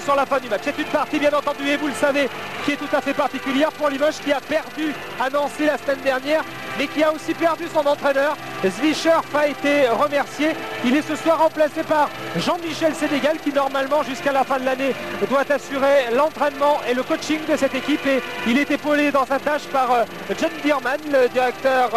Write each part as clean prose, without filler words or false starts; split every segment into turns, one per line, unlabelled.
Sur la fin du match. C'est une partie bien entendu et vous le savez qui est tout à fait particulière pour Limoges qui a perdu à Nancy la semaine dernière mais qui a aussi perdu son entraîneur. Zwischorf a été remercié. Il est ce soir remplacé par Jean-Michel Sénégal qui normalement jusqu'à la fin de l'année doit assurer l'entraînement et le coaching de cette équipe et il est épaulé dans sa tâche par John Bierman, le directeur,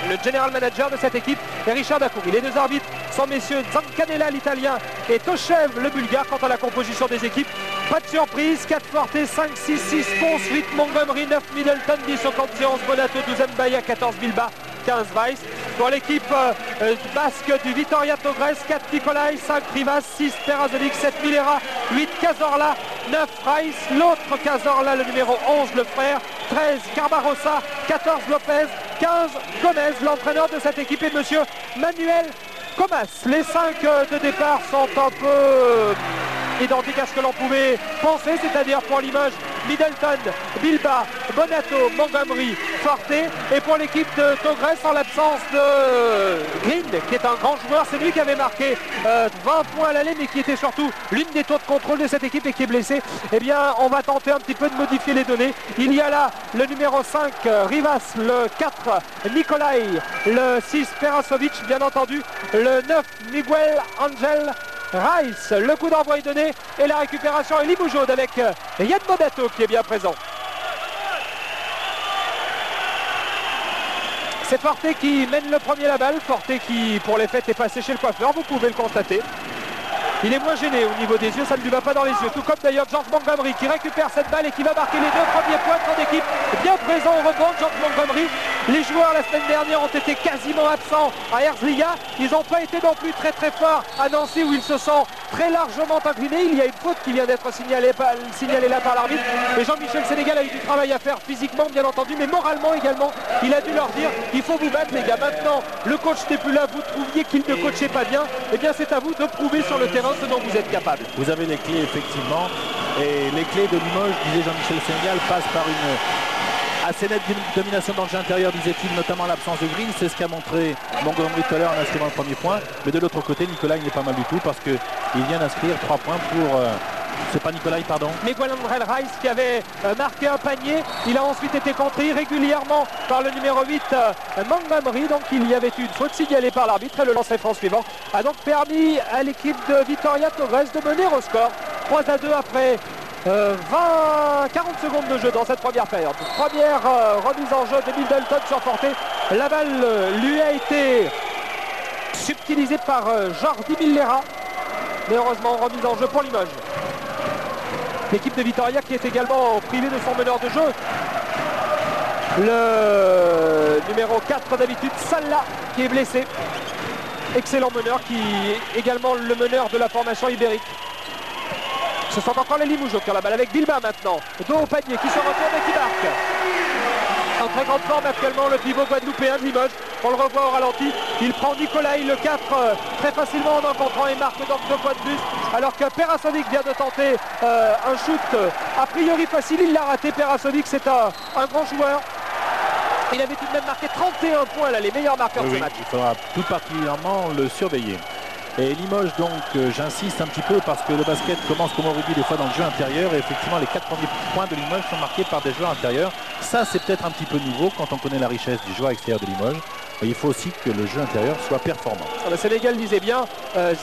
le general manager de cette équipe et Richard Dakouri. Les deux arbitres sont messieurs Zancanella l'italien et Toshev le bulgare. Quant à la composition des équipes, pas de surprise, 4 Forte, 5, 6, 6 Pons, 8 Montgomery, 9 Middleton, 10 Ocanzi, 11 Bonato, 12 Mbaya, 14 Bilba, 15 Weiss. Pour l'équipe basque du Vitoria Togres, 4 Nicolai, 5 Rivas, 6 Perazovic, 7 Milera, 8 Cazorla, 9 Rice, l'autre Cazorla, le numéro 11, le frère, 13 Carbarossa, 14 Lopez, 15 Gomez, l'entraîneur de cette équipe est monsieur Manuel Comas. Les 5 de départ sont un peu identiques à ce que l'on pouvait penser, c'est-à-dire pour Limoges, Middleton, Bilba, Bonato, Montgomery, Forte. Et pour l'équipe de Togres, en l'absence de Green, qui est un grand joueur, c'est lui qui avait marqué 20 points à l'aller, mais qui était surtout l'une des taux de contrôle de cette équipe et qui est blessé. Eh bien, on va tenter un petit peu de modifier les données. Il y a là le numéro 5, Rivas, le 4, Nicolai, le 6, Perasovic, bien entendu, le 9, Miguel Angel Rice. Le coup d'envoi est donné et la récupération est Limoujaude avec Yann Bonato qui est bien présent. C'est Forte qui mène le premier la balle. Forte qui pour les fêtes est passé chez le coiffeur, vous pouvez le constater. Il est moins gêné au niveau des yeux, ça ne lui va pas dans les yeux. Tout comme d'ailleurs George Montgomery qui récupère cette balle et qui va marquer les 2 premiers points de son équipe. Bien présent au rebond, George Montgomery. Les joueurs la semaine dernière ont été quasiment absents à Herzliya. Ils n'ont pas été non plus très forts à Nancy où ils se sont très largement inclinés. Il y a une faute qui vient d'être signalée là par l'arbitre. Et Jean-Michel Sénégal a eu du travail à faire physiquement bien entendu, mais moralement également. Il a dû leur dire, il faut vous battre les gars. Maintenant, le coach n'est plus là, vous trouviez qu'il ne coachait pas bien. Eh bien c'est à vous de prouver sur le terrain ce dont vous êtes capable.
Vous avez les clés effectivement. Et les clés de Limoges, disait Jean-Michel Sénégal, passent par une assez nette domination dans le jeu intérieur, disait-il, notamment l'absence de Green. C'est ce qu'a montré Montgomery tout à l'heure en inscrivant le premier point. Mais de l'autre côté, Nicolas il n'est pas mal du tout parce qu'il vient d'inscrire 3 points pour... c'est pas Nicolas, pardon.
Miguel Angel Rice qui avait marqué un panier. Il a ensuite été contré régulièrement par le numéro 8 Montgomery. Donc il y avait une faute signalée par l'arbitre et le lancer franc suivant a donc permis à l'équipe de Vitoria Togres de mener au score 3-2 après 40 secondes de jeu dans cette première période. Première remise en jeu de Middleton sur Forte. La balle lui a été subtilisée par Jordi Millera. Mais heureusement remise en jeu pour Limoges. L'équipe de Vitoria qui est également privée de son meneur de jeu. Le numéro 4 d'habitude, Salah, qui est blessé. Excellent meneur qui est également le meneur de la formation ibérique. Ce sont encore les Limougeaux qui ont la balle avec Bilba maintenant. Dos au panier qui se retourne et qui marque. En très grande forme actuellement le pivot guadeloupéen de Limoges. On le revoit au ralenti. Il prend Nicolai le 4 très facilement en encontrant et marque donc 2 points de plus. Alors que Perasovic vient de tenter un shoot a priori facile. Il l'a raté. Perasovic c'est un grand joueur. Il avait tout de même marqué 31 points là, les meilleurs marqueurs de ce match.
Il faudra tout particulièrement le surveiller. Et Limoges donc, j'insiste un petit peu parce que le basket commence comme au rugby des fois dans le jeu intérieur et effectivement les 4 premiers points de Limoges sont marqués par des joueurs intérieurs. Ça c'est peut-être un petit peu nouveau quand on connaît la richesse du joueur extérieur de Limoges. Et il faut aussi que le jeu intérieur soit performant.
Le Sénégal disait bien,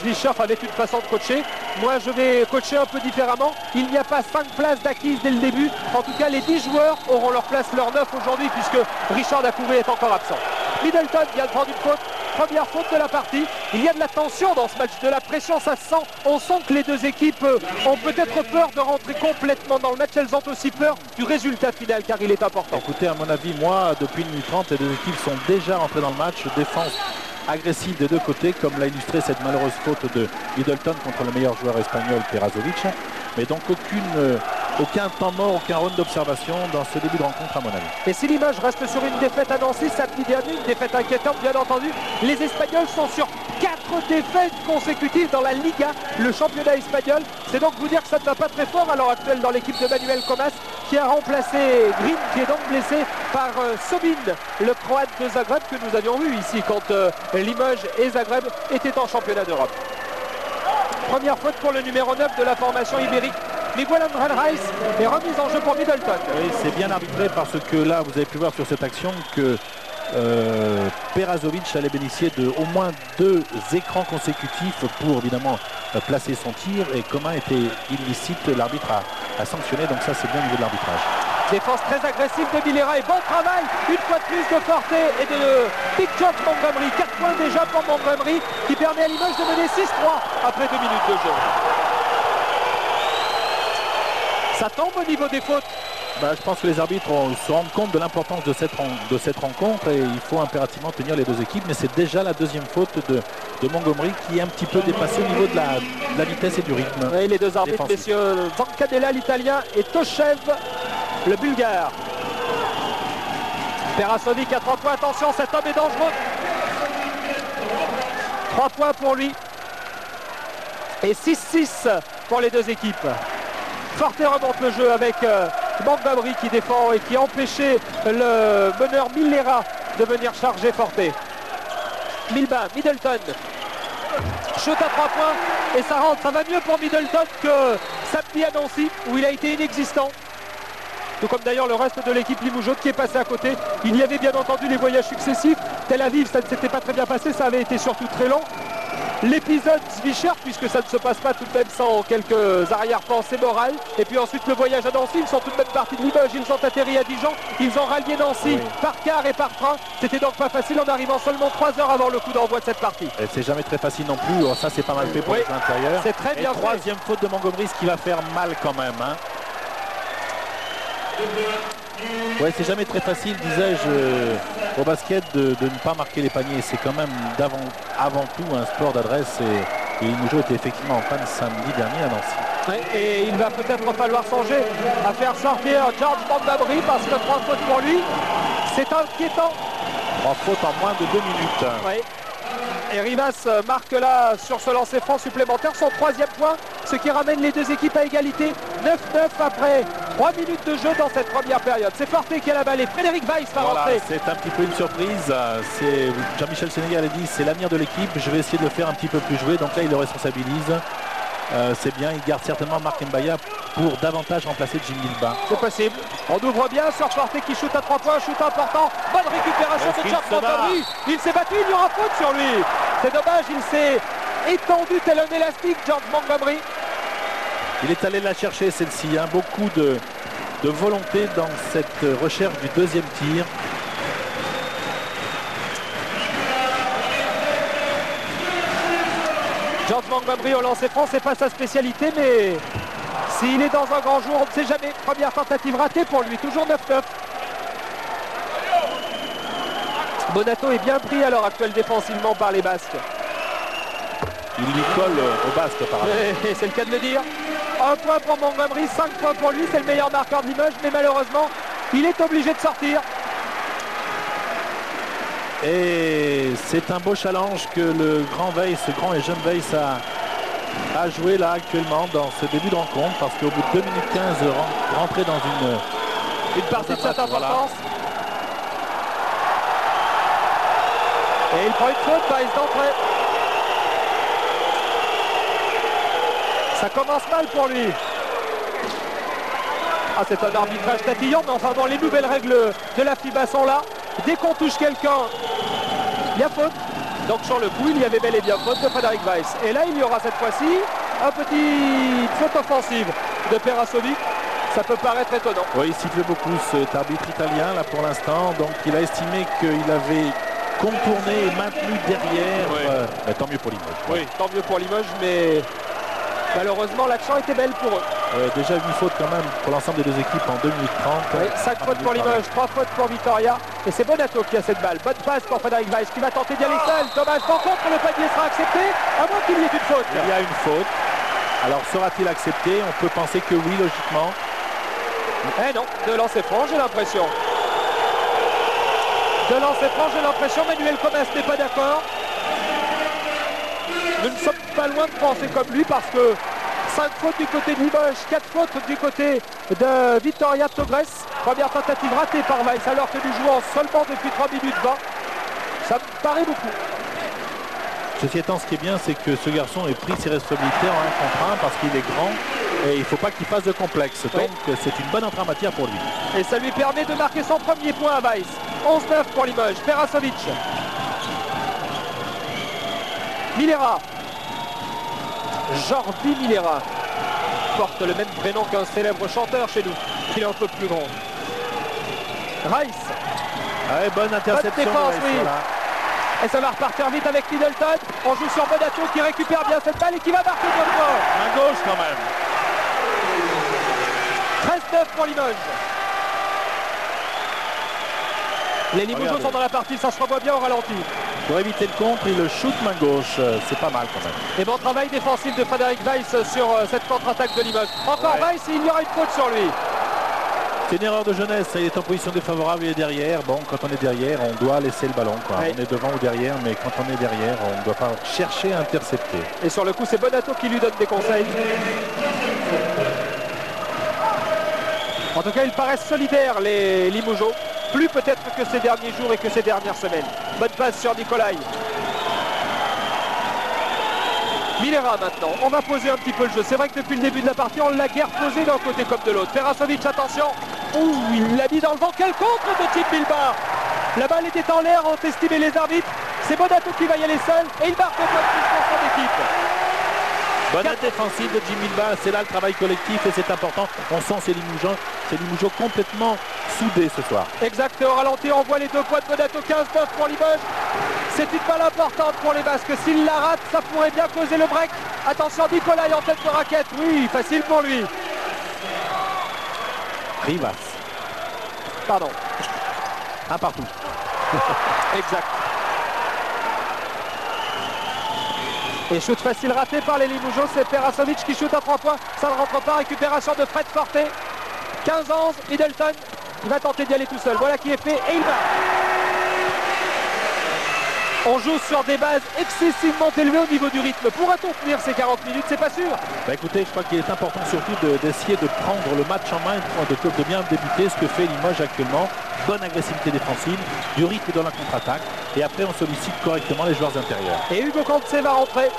Zwischorf avait une façon de coacher. Moi je vais coacher un peu différemment. Il n'y a pas 5 places d'acquises dès le début. En tout cas les 10 joueurs auront leur place, leur 9 aujourd'hui puisque Richard Dakouri est encore absent. Middleton vient de prendre une faute. Première faute de la partie. Il y a de la tension dans ce match, de la pression, ça se sent. On sent que les deux équipes ont peut-être peur de rentrer complètement dans le match. Elles ont aussi peur du résultat final car il est important.
Écoutez, à mon avis, moi, depuis 1 minute 30, les deux équipes sont déjà rentrées dans le match. Défense agressive des deux côtés, comme l'a illustré cette malheureuse faute de Middleton contre le meilleur joueur espagnol, Perasovic. Mais donc aucun temps mort, aucun round d'observation dans ce début de rencontre à mon avis.
Et si Limoges reste sur une défaite à Nancy samedi dernier, une défaite inquiétante bien entendu, les Espagnols sont sur 4 défaites consécutives dans la Liga, le championnat espagnol. C'est donc vous dire que ça ne va pas très fort à l'heure actuelle dans l'équipe de Manuel Comas qui a remplacé Green qui est donc blessé par Sobin, le Croate de Zagreb que nous avions vu ici quand Limoges et Zagreb étaient en championnat d'Europe. Première faute pour le numéro 9 de la formation ibérique. Miguel Angel Reis est remise en jeu pour Middleton.
Oui, c'est bien arbitré parce que là, vous avez pu voir sur cette action que Perasovic allait bénéficier de au moins 2 écrans consécutifs pour évidemment placer son tir, et Coman était illicite, l'arbitre a sanctionné, donc ça c'est bien au niveau de l'arbitrage.
Défense très agressive de Milera et bon travail une fois de plus de Forte et de Big George Montgomery. 4 points déjà pour Montgomery qui permet à Limoges de mener 6-3 après 2 minutes de jeu. Ça tombe au niveau des fautes.
Je pense que les arbitres se rendent compte de l'importance de cette rencontre et il faut impérativement tenir les deux équipes, mais c'est déjà la deuxième faute de Montgomery qui est un petit peu dépassé au niveau de la vitesse et du rythme.
Oui, les deux arbitres, défensif. Messieurs Zancadella l'italien et Toshev le bulgare. Perasovic à 3 points, attention, cet homme est dangereux. 3 points pour lui et 6-6 pour les deux équipes. Forte remonte le jeu avec Montgomery qui défend et qui a empêché le meneur Milera de venir charger Forte. Middleton shoot à 3 points et ça rentre. Ça va mieux pour Middleton que samedi à Nancy où il a été inexistant. Tout comme d'ailleurs le reste de l'équipe limougeaud qui est passé à côté. Il y avait bien entendu les voyages successifs. Tel Aviv, ça ne s'était pas très bien passé, ça avait été surtout très long. L'épisode Zwicher, puisque ça ne se passe pas tout de même sans quelques arrière-pensées morales. Et puis ensuite le voyage à Nancy, ils sont tout de même partis de Limoges, ils ont atterri à Dijon, ils ont rallié Nancy par car et par train. C'était donc pas facile en arrivant seulement 3 heures avant le coup d'envoi de cette partie.
Et c'est jamais très facile non plus, ça c'est pas mal fait pour l'intérieur.
C'est très bien fait.
Troisième faute de Montgomery, ce qui va faire mal quand même. Ouais, c'est jamais très facile, disais-je, au basket de ne pas marquer les paniers. C'est quand même avant tout un sport d'adresse et Limougeau était effectivement en panne samedi dernier à Nancy.
Ouais, et il va peut-être falloir songer à faire sortir George Montgomery parce que 3 fautes pour lui, c'est inquiétant.
3 fautes en moins de 2 minutes.
Ouais. Et Rivas marque là sur ce lancer franc supplémentaire son 3e point, ce qui ramène les deux équipes à égalité. 9-9 après 3 minutes de jeu dans cette première période. C'est Forte qui a la balle et Frédéric Weiss va rentrer.
C'est un petit peu une surprise. Jean-Michel Sénégal a dit c'est l'avenir de l'équipe, je vais essayer de le faire un petit peu plus jouer. Donc là il le responsabilise. C'est bien, il garde certainement Marc Mbaya pour davantage remplacer Jim Gilba.
C'est possible. On ouvre bien sur Forte qui shoot à 3 points, shoot important. Bonne récupération de George Montgomery. Il s'est battu, il y aura faute sur lui. C'est dommage, il s'est étendu tel un élastique, George Montgomery.
Il est allé la chercher celle-ci, beaucoup de volonté dans cette recherche du deuxième tir.
George Montgomery au lancer franc, c'est pas sa spécialité, mais s'il est dans un grand jour, on ne sait jamais. Première tentative ratée pour lui, toujours 9-9. Bonato est bien pris à l'heure actuelle défensivement par les Basques.
Il lui colle au Basque apparemment.
C'est le cas de le dire. 1 point pour Montgomery, 5 points pour lui, c'est le meilleur marqueur de Limoges, mais malheureusement, il est obligé de sortir.
Et c'est un beau challenge que le grand Weiss, ce grand et jeune Weiss a joué là actuellement dans ce début de rencontre, parce qu'au bout de 2 minutes 15 rentrer dans
une partie de cette importance. Et il prend une faute, Weiss d'entrée. Ça commence mal pour lui. Ah, c'est un arbitrage tatillon, mais enfin bon, les nouvelles règles de la FIBA sont là. Dès qu'on touche quelqu'un, il y a faute. Donc sur le coup, il y avait bel et bien faute de Frédéric Weiss. Et là, il y aura cette fois-ci un petit faute offensive de Perasovic. Ça peut paraître étonnant.
Oui, il siffle beaucoup cet arbitre italien là pour l'instant. Donc il a estimé qu'il avait contourné et maintenu derrière. Oui. Tant mieux pour Limoges.
Oui, tant mieux pour Limoges, mais malheureusement l'action était belle pour eux.
Déjà une faute quand même pour l'ensemble des deux équipes en 2 minutes 30.
Oui, 5 fautes pour Limoges, 3 fautes pour Vitoria. Et c'est Bonato qui a cette balle. Bonne passe pour Frédéric Weiss qui va tenter d'y aller seul. Dommage, par contre le panier sera accepté, à moins qu'il y ait une faute.
Il y a une faute. Alors sera-t-il accepté? On peut penser que oui, logiquement.
Eh non, de lancer franc, j'ai l'impression. De lancer franc, j'ai l'impression. Manuel Comas n'est pas d'accord. Nous ne sommes pas loin de penser comme lui parce que 5 fautes du côté de Limoges, 4 fautes du côté de Vitoria Togres. Première tentative ratée par Weiss alors que nous jouons seulement depuis 3 minutes 20. Ça me paraît beaucoup.
Ceci étant, ce qui est bien, c'est que ce garçon ait pris ses responsabilités en 1 contre 1 parce qu'il est grand et il ne faut pas qu'il fasse de complexe. Donc c'est une bonne entrée en matière pour lui.
Et ça lui permet de marquer son premier point à Weiss. 11-9 pour Limoges. Perasovic. Milera. Jordi Milera. Porte le même prénom qu'un célèbre chanteur chez nous. Il est un peu plus grand. Rice.
Ouais, bonne interception.
Bonne défense,
Rice,
oui.
voilà.
Et ça va repartir vite avec Middleton. On joue sur Bonato qui récupère bien cette balle et qui va marquer 2 points.
Main gauche quand même.
13-9 pour Limoges. Les Limougeaux sont dans la partie, ça se revoit bien au ralenti.
Pour éviter le contre, il le shoot main gauche. C'est pas mal quand même.
Et bon travail défensif de Frédéric Weiss sur cette contre-attaque de Limoges. Encore Weiss et il y aura une faute sur lui.
C'est une erreur de jeunesse, il est en position défavorable, il est derrière. Bon, quand on est derrière, on doit laisser le ballon, quoi. On est devant ou derrière, mais quand on est derrière, on ne doit pas chercher à intercepter.
Et sur le coup, c'est Bonato qui lui donne des conseils. En tout cas, ils paraissent solidaires, les Limougeaux. Plus peut-être que ces derniers jours et que ces dernières semaines. Bonne passe sur Nicolai. Milera maintenant, on va poser un petit peu le jeu. C'est vrai que depuis le début de la partie, on l'a guère posé d'un côté comme de l'autre. Perasovic, attention. Ouh, il l'a mis dans le vent. Quel contre de Jim Bilbao. La balle était en l'air, ont estimé les arbitres. C'est Bonato qui va y aller seul et il marque un point de plus pour son équipe.
Bonne défensive de Jim Bilbao, c'est là le travail collectif et c'est important. On sent ces Limougeaux complètement soudés ce soir.
Exact, et au ralenti, on voit les 2 points de Bonato, 15-9 pour Limoges. C'est une balle importante pour les Basques. S'il la rate, ça pourrait bien causer le break. Attention, Nicolai en tête de raquette. Oui, facile pour lui.
Rivas.
Pardon.
Un partout.
Exact. Et shoot facile raté par les Limougeaux, c'est Perasovic qui shoot à 3 points. Ça ne rentre pas, récupération de Fred Forte. 15-11, Middleton. Il va tenter d'y aller tout seul. Voilà qui est fait et il va. On joue sur des bases excessivement élevées au niveau du rythme. Pourra-t-on tenir ces 40 minutes? C'est pas sûr.
Bah écoutez, je crois qu'il est important surtout d'essayer de prendre le match en main, de bien débuter, ce que fait Limoges actuellement. Bonne agressivité défensive, du rythme dans la contre-attaque. Et après, on sollicite correctement les joueurs intérieurs.
Et Hugo Conte va rentrer.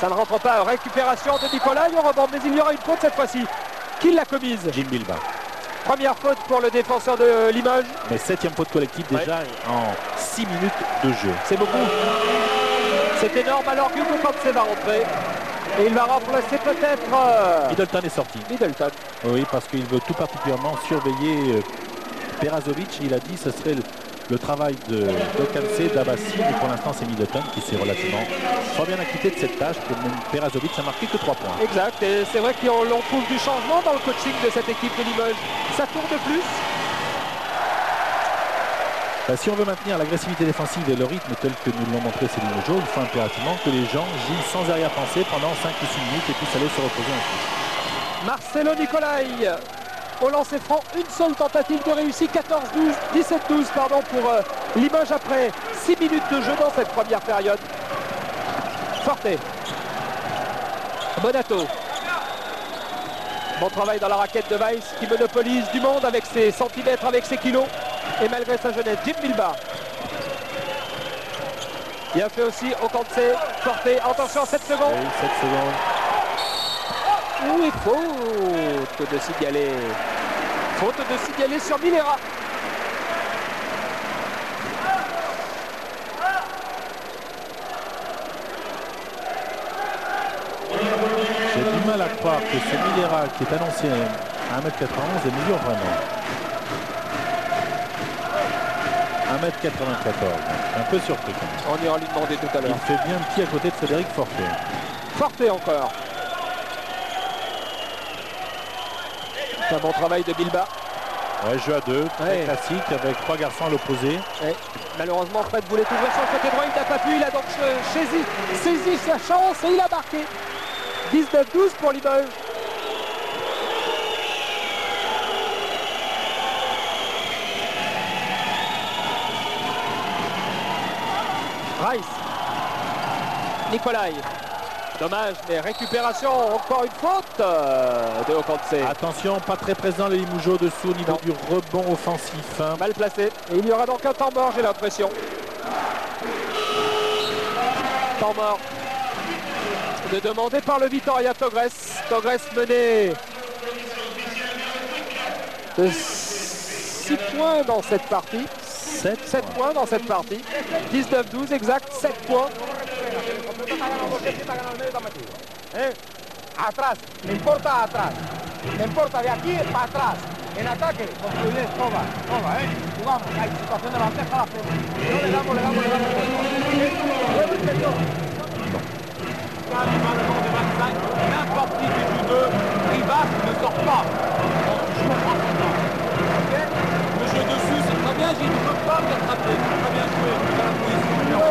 Ça ne rentre pas. Récupération de Nicolai au rebond, mais il y aura une faute cette fois-ci. Qui l'a commise?
Jim Bilbao.
Première faute pour le défenseur de Limoges.
Mais 7e faute collective déjà en 6 minutes de jeu.
C'est beaucoup. C'est énorme alors qu'Hugo Conte va rentrer. Et il va remplacer peut-être...
Middleton est sorti.
Middleton.
Oui, parce qu'il veut tout particulièrement surveiller Perasovic. Il a dit que ce serait le travail de Kansé, d'Abassi, mais pour l'instant c'est Middleton qui s'est relativement fort bien acquitté de cette tâche. Perasovic n'a marqué que 3 points.
Exact, et c'est vrai qu'on trouve du changement dans le coaching de cette équipe de Limoges. Ça tourne de plus.
Si on veut maintenir l'agressivité défensive et le rythme tel que nous l'ont montré ces Limougeaux, il faut impérativement que les gens jouent sans arrière-pensée pendant 5 ou 6 minutes et puissent aller se reposer ensuite.
Marcelo Nicolai au lancer franc, une seule tentative de réussite, 17-12 pardon, pour Limoges après 6 minutes de jeu dans cette première période. Forte. Bonato. Bon travail dans la raquette de Weiss qui monopolise du monde avec ses centimètres, avec ses kilos et malgré sa jeunesse. Jim Bilbao. Il a fait aussi au Kansé. Forte. Attention, 7 secondes.
Oui, 7 secondes.
Oui, faute de signaler. Faute de signaler sur Milera.
J'ai du mal à croire que ce Milera qui est annoncé à 1m91 est mesure vraiment. 1m94. Un peu surpris quand même.
On ira lui demander tout à l'heure.
Il fait bien petit à côté de Frédéric Forte.
Forte encore. C'est un bon travail de Bilbao.
Ouais, jeu à 2, très classique avec 3 garçons à l'opposé.
Ouais. Malheureusement, Fred voulait ouvrir sur le côté droit, il n'a pas pu. Il a donc saisi sa chance et il a marqué. 19-12 pour Limoges. Rice. Nicolai. Dommage, mais récupération, encore une faute de Okanse.
Attention, pas très présent les Limougeaux dessous au niveau du rebond offensif.
Mal placé. Et il y aura donc un temps mort, j'ai l'impression. Temps mort. Demandé par le Vitória Togres. Togres mené de 6 points dans cette partie. 7 points dans cette partie. 19-12 exact, 7 points.
Atrás, me importa atrás. Me importa de aquí para atrás. En ataque, construir toda, jugamos, hay situación de bandeja, la hacemos. No le damos. Juego interior. N'importe qui fait du 2, Rivas ne sort pas. Je comprends pas. Le jeu dessus, c'est très bien, je ne peux pas m'attraper. Très bien joué, dans la position.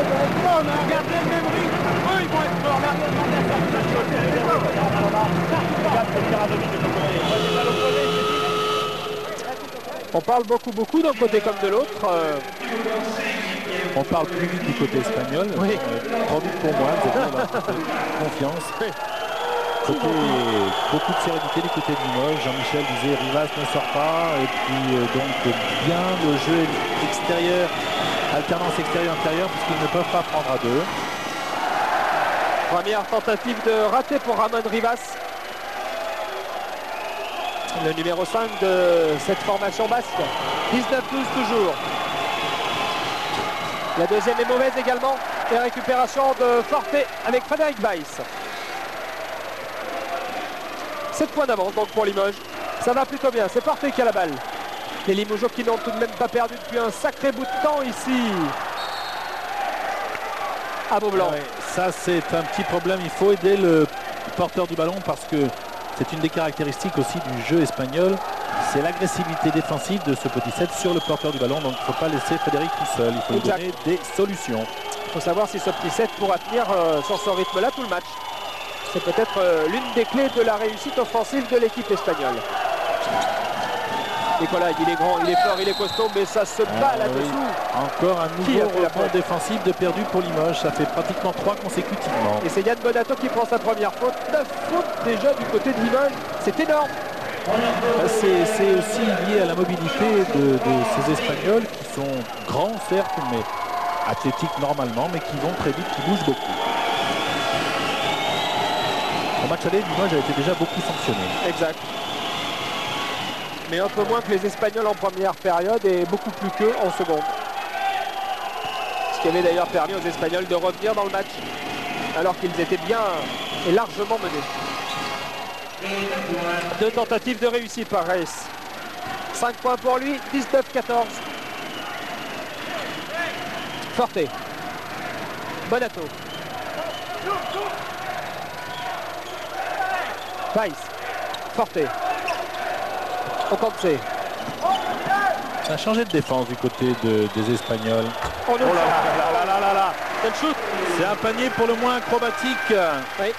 Regardez le même rythme. Eux, ils vont être forts.
On parle beaucoup d'un côté comme de l'autre.
On parle plus vite du côté espagnol.
Oui.
3 buts pour moi, vous avez confiance. C'était beaucoup de sérénité du côté de Limoges. Jean-Michel disait Rivas ne sort pas. Et puis donc bien le jeu extérieur, alternance extérieur-intérieur, puisqu'ils ne peuvent pas prendre à 2.
Première tentative de raté pour Ramon Rivas. Le numéro 5 de cette formation basque. 19-12 toujours. La deuxième est mauvaise également. Et récupération de Forte avec Frédéric Weiss. 7 points d'avance donc pour Limoges. Ça va plutôt bien. C'est Forte qui a la balle. Les Limogeaux qui n'ont tout de même pas perdu depuis un sacré bout de temps ici à Beaublanc.
Ouais, ça c'est un petit problème. Il faut aider le porteur du ballon parce que c'est une des caractéristiques aussi du jeu espagnol. C'est l'agressivité défensive de ce petit set sur le porteur du ballon. Donc il ne faut pas laisser Frédéric tout seul. Il faut lui donner des solutions.
Il faut savoir si ce petit set pourra tenir sur ce rythme-là tout le match. C'est peut-être l'une des clés de la réussite offensive de l'équipe espagnole. Nicolas, il est grand, il est fort, il est costaud, mais ça se bat là-dessous.
Oui. Encore un nouveau rebond défensif de perdu pour Limoges. Ça fait pratiquement 3 consécutivement.
Et c'est Yann Bonato qui prend sa première faute. 9 fautes déjà du côté de Limoges. C'est énorme.
C'est aussi lié à la mobilité de ces Espagnols qui sont grands certes, mais athlétiques normalement, mais qui vont très vite, qui bougent beaucoup. Au match aller, Limoges a été déjà beaucoup sanctionné.
Exact. Mais un peu moins que les Espagnols en première période et beaucoup plus qu'eux en seconde. Ce qui avait d'ailleurs permis aux Espagnols de revenir dans le match alors qu'ils étaient bien et largement menés. 2 tentatives de réussite par Reis. 5 points pour lui, 19-14. Forte. Bonato. Weiss. Forte. Ocancé.
Ça a changé de défense du côté des Espagnols.
Oh là. Quel shoot.
C'est un panier pour le moins acrobatique.
Oui.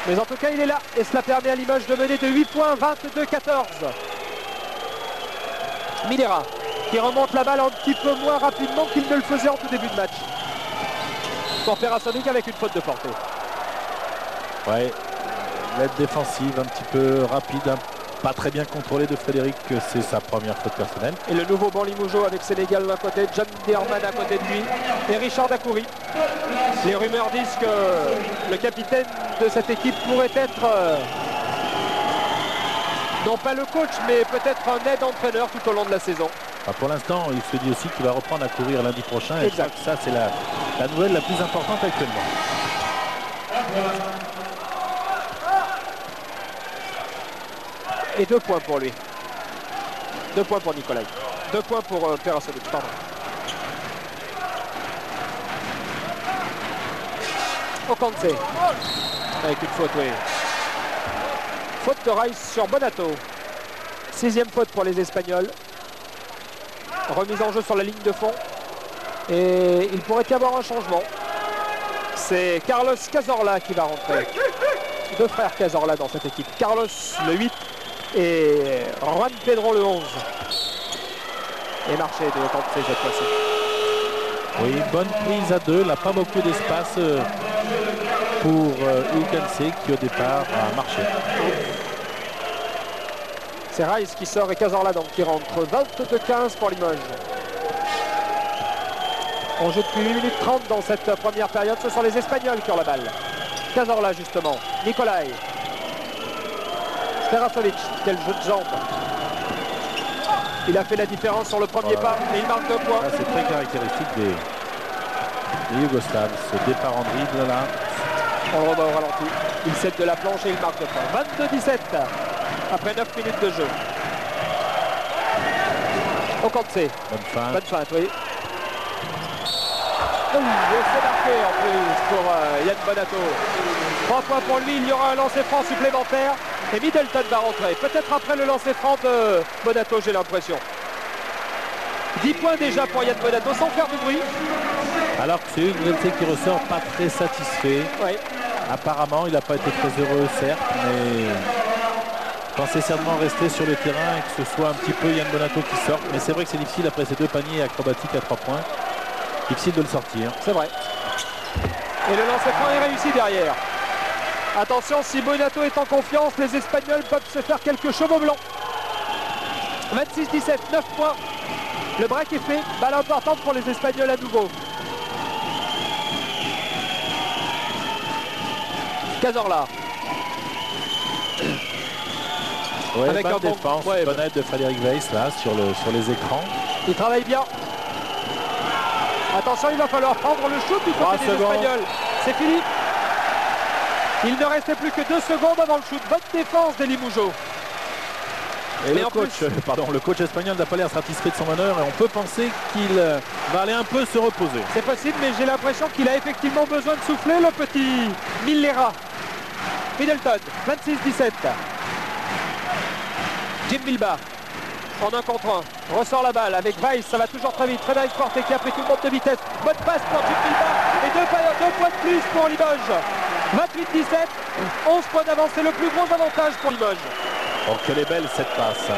Mais en tout cas, il est là. Et cela permet à Limoges de mener de 8 points, 22-14. Minera, qui remonte la balle un petit peu moins rapidement qu'il ne le faisait en tout début de match. Pour Perasonic avec une faute de Forte.
Ouais. L'aide défensive un petit peu rapide, pas très bien contrôlée de Frédéric, c'est sa première faute personnelle.
Et le nouveau banc Limougeau avec Sénégal d'un côté, John Derman à côté de lui et Richard Dacoury. Les rumeurs disent que le capitaine de cette équipe pourrait être, non pas le coach, mais peut-être un aide-entraîneur tout au long de la saison.
Pour l'instant, il se dit aussi qu'il va reprendre à courir lundi prochain. Et
exact.
Ça, c'est la nouvelle la plus importante actuellement.
Et 2 points pour lui. 2 points pour Nicolas. 2 points pour Perasonic, pardon. Ocancé. Avec une faute, oui. Faute de Rice sur Bonato. 6e faute pour les Espagnols. Remise en jeu sur la ligne de fond. Et il pourrait y avoir un changement. C'est Carlos Cazorla qui va rentrer. 2 frères Cazorla dans cette équipe. Carlos le 8 et Juan Pedro le 11. Et marché de Ocancé cette fois-ci.
Oui, bonne prise à 2. Là, pas beaucoup d'espace pour Ocancé qui au départ a marché.
C'est Rice qui sort et Cazorla donc qui rentre. 22-15 pour Limoges. On joue depuis 8 minutes 30 dans cette première période. Ce sont les Espagnols qui ont la balle. Cazorla justement. Nicolai. Sterasovic. Quel jeu de jambes. Il a fait la différence sur le premier pas et il marque 2 points.
C'est très caractéristique des Yougoslaves. Ce départ en dribble là.
On le remet au ralenti. Il cède de la planche et il marque 2 points. 22-17 après 9 minutes de jeu. Okantse.
Bonne fin.
Bonne feinte, oui. C'est marqué en plus pour Yann Bonato. 3 points pour lui, il y aura un lancer franc supplémentaire et Middleton va rentrer. Peut-être après le lancer franc de Bonato, j'ai l'impression. 10 points déjà pour Yann Bonato sans faire de bruit.
Alors que c'est Hugues qui ressort pas très satisfait.
Oui.
Apparemment, il n'a pas été très heureux, certes, mais pensait certainement rester sur le terrain et que ce soit un petit peu Yann Bonato qui sorte. Mais c'est vrai que c'est difficile après ces 2 paniers acrobatiques à 3 points. Difficile de le sortir.
C'est vrai. Et le lancer franc est réussi derrière. Attention, si Bonato est en confiance, les Espagnols peuvent se faire quelques chevaux blancs. 26-17, 9 points. Le break est fait. Balle importante pour les Espagnols à nouveau. Cazorla.
Ouais,
avec un bon
défense, bonne aide de Frédéric Weiss là sur les écrans.
Il travaille bien. Attention, il va falloir prendre le shoot du côté des Espagnols. C'est fini. Il ne restait plus que 2 secondes avant le shoot. Bonne défense d'Eli Moujo.
Et le coach espagnol n'a pas l'air satisfait de son honneur et on peut penser qu'il va aller un peu se reposer.
C'est possible, mais j'ai l'impression qu'il a effectivement besoin de souffler, le petit Millera. Middleton, 26-17. Jim Bilba, en 1 contre 1, ressort la balle avec Weiss, ça va toujours très vite. Frédéric Forte qui a pris tout le monde de vitesse. Bonne passe pour Jim Bilba et 2 points de plus pour Limoges. 28-17, 11 points d'avance, c'est le plus gros avantage pour Limoges.
Oh, quelle est belle cette passe.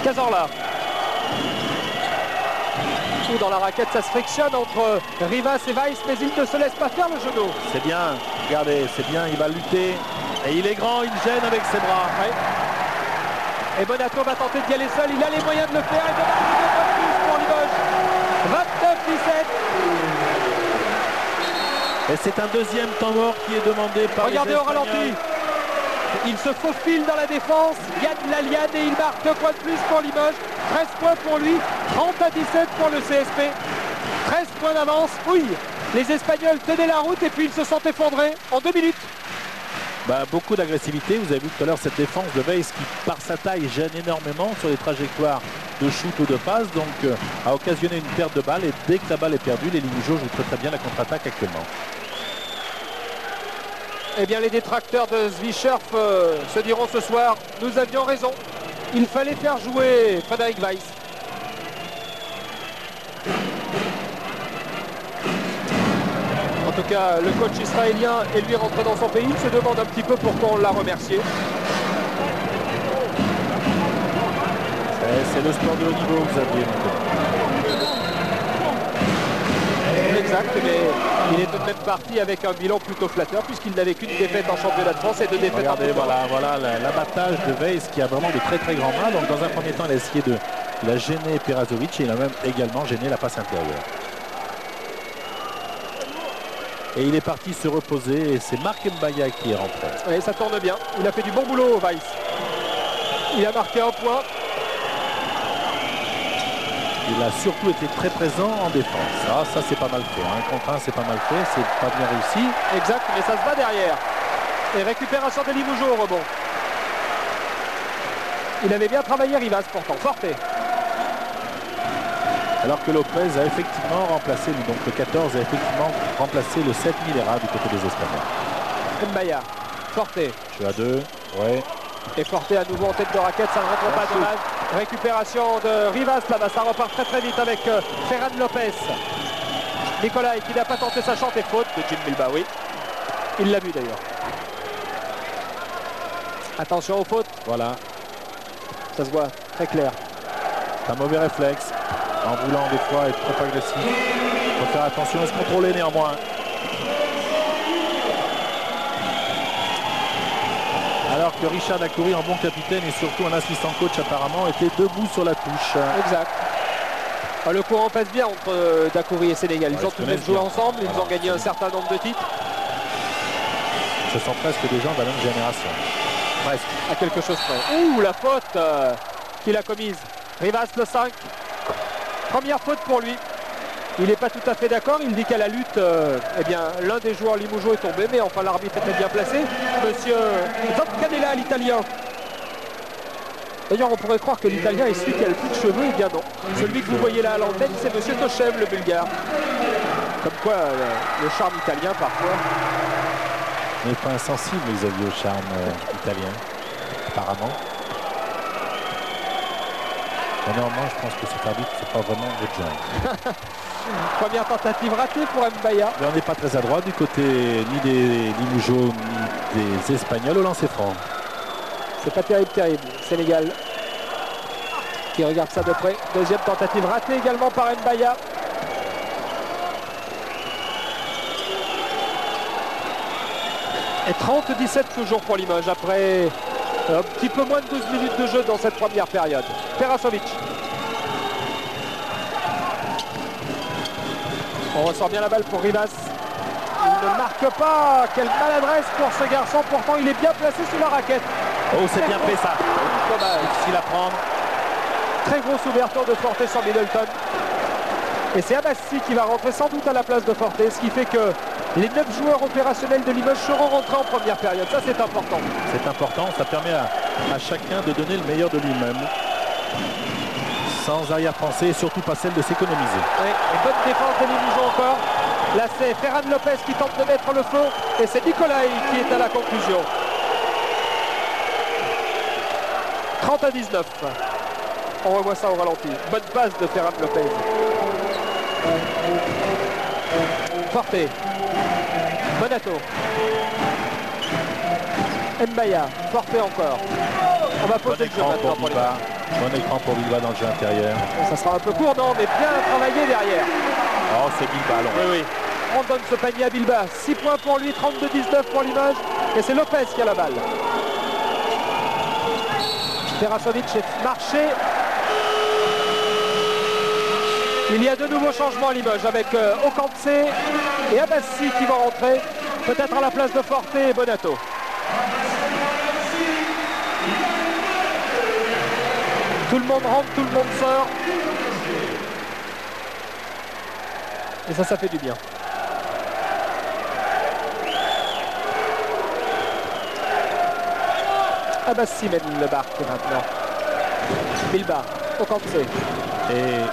Cazorla. Tout dans la raquette, ça se frictionne entre Rivas et Weiss, mais il ne se laisse pas faire le genou.
C'est bien, regardez, c'est bien, il va lutter. Et il est grand, il gêne avec ses bras.
Ouais. Et Bonato va tenter d'y aller seul, il a les moyens de le faire et de marquer 2 points de plus pour Limoges. 29-17.
Et c'est un deuxième temps mort qui est demandé par
Regardez
les
au ralenti. Il se faufile dans la défense. Yann Laliane et il marque 2 points de plus pour Limoges. 13 points pour lui. 30-17 pour le CSP. 13 points d'avance. Oui, les Espagnols tenaient la route et puis ils se sont effondrés en 2 minutes.
Beaucoup d'agressivité. Vous avez vu tout à l'heure cette défense de Weiss qui, par sa taille, gêne énormément sur les trajectoires de shoot ou de passe. Donc, a occasionné une perte de balle. Et dès que la balle est perdue, les Limoges jouent très bien la contre-attaque actuellement.
Eh bien, les détracteurs de Zwischurf se diront ce soir, nous avions raison. Il fallait faire jouer Frédéric Weiss. En tout cas, le coach israélien est lui rentré dans son pays. Il se demande un petit peu pourquoi on l'a remercié.
C'est le sport de haut niveau, vous avez
Exact, mais il est tout de même parti avec un bilan plutôt flatteur puisqu'il n'avait qu'une défaite en championnat de France et 2 défaites
Regardez,
en
voilà l'abattage de Weiss qui a vraiment de très grands mains. Donc dans un premier temps, il a essayé de la gêner Perazovic et il a même également gêné la passe intérieure. Et il est parti se reposer et c'est Marc Mbaya qui est rentré.
Oui, ça tourne bien. Il a fait du bon boulot, Weiss. Il a marqué 1 point.
Il a surtout été très présent en défense. Ah, ça c'est pas mal fait. 1 contre 1, c'est pas mal fait. C'est pas bien réussi.
Exact, mais ça se bat derrière. Et récupération de Limoujo au rebond. Il avait bien travaillé Rivas pourtant. Forte.
Alors que Lopez a effectivement remplacé, donc le 14 a effectivement remplacé le 7 Millera du côté des Espagnols.
Mbaya. Forte.
Je suis à 2. Ouais.
Et Forte à nouveau en tête de raquette, ça ne rentre pas dommage. Récupération de Rivas là-bas, ça repart très vite avec Ferran Lopez. Nicolai qui n'a pas tenté sa chante et faute de Jim Bilba, oui. Il l'a vu d'ailleurs. Attention aux fautes.
Voilà.
Ça se voit très clair.
C'est un mauvais réflexe. En voulant des fois être trop agressif. Il faut faire attention à se contrôler néanmoins. Alors que Richard Dacoury, en bon capitaine et surtout un assistant coach apparemment, était debout sur la touche.
Exact. Le courant passe bien entre Dacoury et Sénégal. Ils ont tous les joué ensemble, ils ont gagné un certain nombre de titres.
Ce sont presque des gens de la même génération.
Presque, à quelque chose près. Ouh, la faute qu'il a commise. Rivas, le 5. Première faute pour lui. Il n'est pas tout à fait d'accord. Il dit qu'à la lutte, eh bien, l'un des joueurs limougeaux est tombé. Mais enfin, l'arbitre était bien placé. Monsieur Zoccanella, l'italien. D'ailleurs, on pourrait croire que l'italien est celui qui a le plus de cheveux. Eh bien non. Celui que vous voyez là à l'antenne, c'est monsieur Tochev, le bulgare. Comme quoi, le charme italien, parfois.
On n'est pas insensible, Xavier, au charme italien, apparemment. Normalement, je pense que cet arbitre, c'est pas vraiment votre genre.
Première tentative ratée pour Mbaya.
Mais on n'est pas très à droite du côté ni des Limougeaux ni des Espagnols au lancer franc.
C'est pas terrible. Sénégal qui regarde ça de près. Deuxième tentative ratée également par Mbaya. Et 30-17 toujours pour Limoges après un petit peu moins de 12 minutes de jeu dans cette première période. Perasovic. On ressort bien la balle pour Rivas. Il ne marque pas. Quelle maladresse pour ce garçon. Pourtant, il est bien placé sous la raquette.
Oh, c'est bien fait ça.
Dommage.
Difficile à prendre.
Très grosse ouverture de Forte sur Middleton. Et c'est Abassi qui va rentrer sans doute à la place de Forte. Ce qui fait que les 9 joueurs opérationnels de Limoges seront rentrés en première période. Ça, c'est important.
C'est important. Ça permet à chacun de donner le meilleur de lui-même. Sans arrière-pensée et surtout pas celle de s'économiser.
Oui, une bonne défense de Limougeaux encore. Là, c'est Ferran Lopez qui tente de mettre le feu. Et c'est Nicolai qui est à la conclusion. 30-19. On revoit ça au ralenti. Bonne passe de Ferran Lopez. Forte. Bonato. Mbaya. Forte encore. On va poser le jeu maintenant pour les
Bilbao. Bon écran pour Bilbao dans le jeu intérieur.
Ça sera un peu court, non, mais bien travaillé derrière.
Oh, c'est Bilbao.
Oui. On donne ce panier à Bilbao. 6 points pour lui, 32-19 pour Limoges. Et c'est Lopez qui a la balle. Perasovic est marché. Il y a de nouveaux changements à Limoges avec Okantse et Abassi qui vont rentrer. Peut-être à la place de Forte et Bonato. Tout le monde rentre, tout le monde sort. Et ça fait du bien. Abassi mène le barque maintenant. Bilbao, Okantse.
Et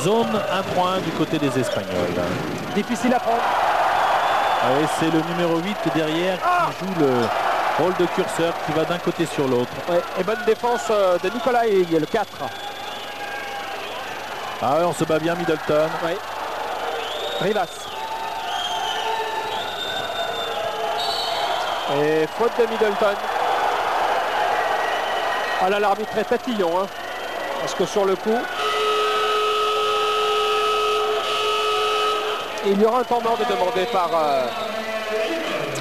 zone 1 point du côté des Espagnols.
Difficile à prendre.
Et c'est le numéro 8 derrière qui joue le rôle de curseur qui va d'un côté sur l'autre.
Ouais, et bonne défense de Nicolai, le 4.
Ah ouais, on se bat bien Middleton.
Ouais. Rivas. Et faute de Middleton. Ah là, l'arbitre est tatillon. Hein. Parce que sur le coup, il y aura un temps mort de demander par...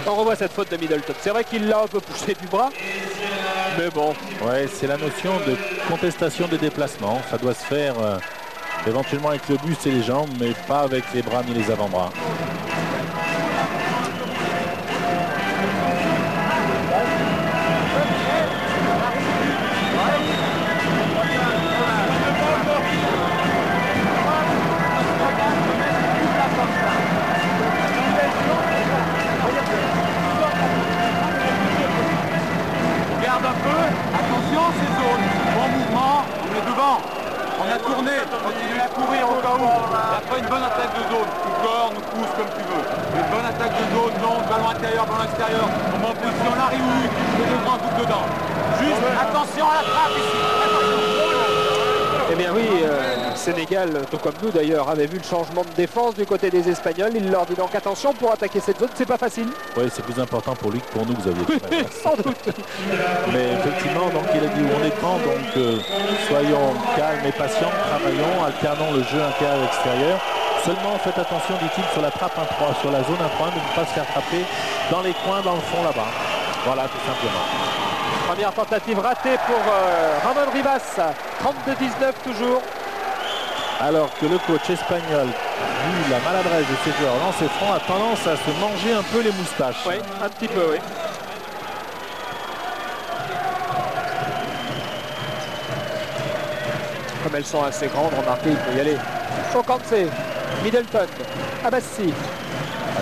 On revoit cette faute de Middleton. C'est vrai qu'il l'a un peu poussé du bras. Mais bon.
Ouais, c'est la notion de contestation des déplacements. Ça doit se faire éventuellement avec le buste et les jambes, mais pas avec les bras ni les avant-bras.
On a tourné, continue à courir au cas où. Et après une bonne attaque de zone. Tu corps, nous pousse comme tu veux. Une bonne attaque de zone, non, ballon intérieur, ballon extérieur. On met en position la Rioux, et le grand coupe dedans. Juste attention à la frappe ici. Attention.
Eh bien oui, Sénégal, tout comme nous d'ailleurs, avait vu le changement de défense du côté des Espagnols. Il leur dit donc attention pour attaquer cette zone, c'est pas facile.
Oui, c'est plus important pour lui que pour nous, vous aviez dit.
Sans doute.
Mais effectivement, donc il a dit où on est grand, donc soyons calmes et patients, travaillons, alternons le jeu intérieur-extérieur. Seulement faites attention, dit-il, sur la trappe 1-3, sur la zone 1-3, de ne pas se faire frapper dans les coins, dans le fond là-bas. Voilà, tout simplement.
Première tentative ratée pour Ramon Rivas. 32-19 toujours.
Alors que le coach espagnol, vu la maladresse de ses joueurs lancers francs, a tendance à se manger un peu les moustaches.
Oui, un petit peu, oui. Comme elles sont assez grandes, remarquez, il peut y aller. Okanse, Middleton, Abbassi.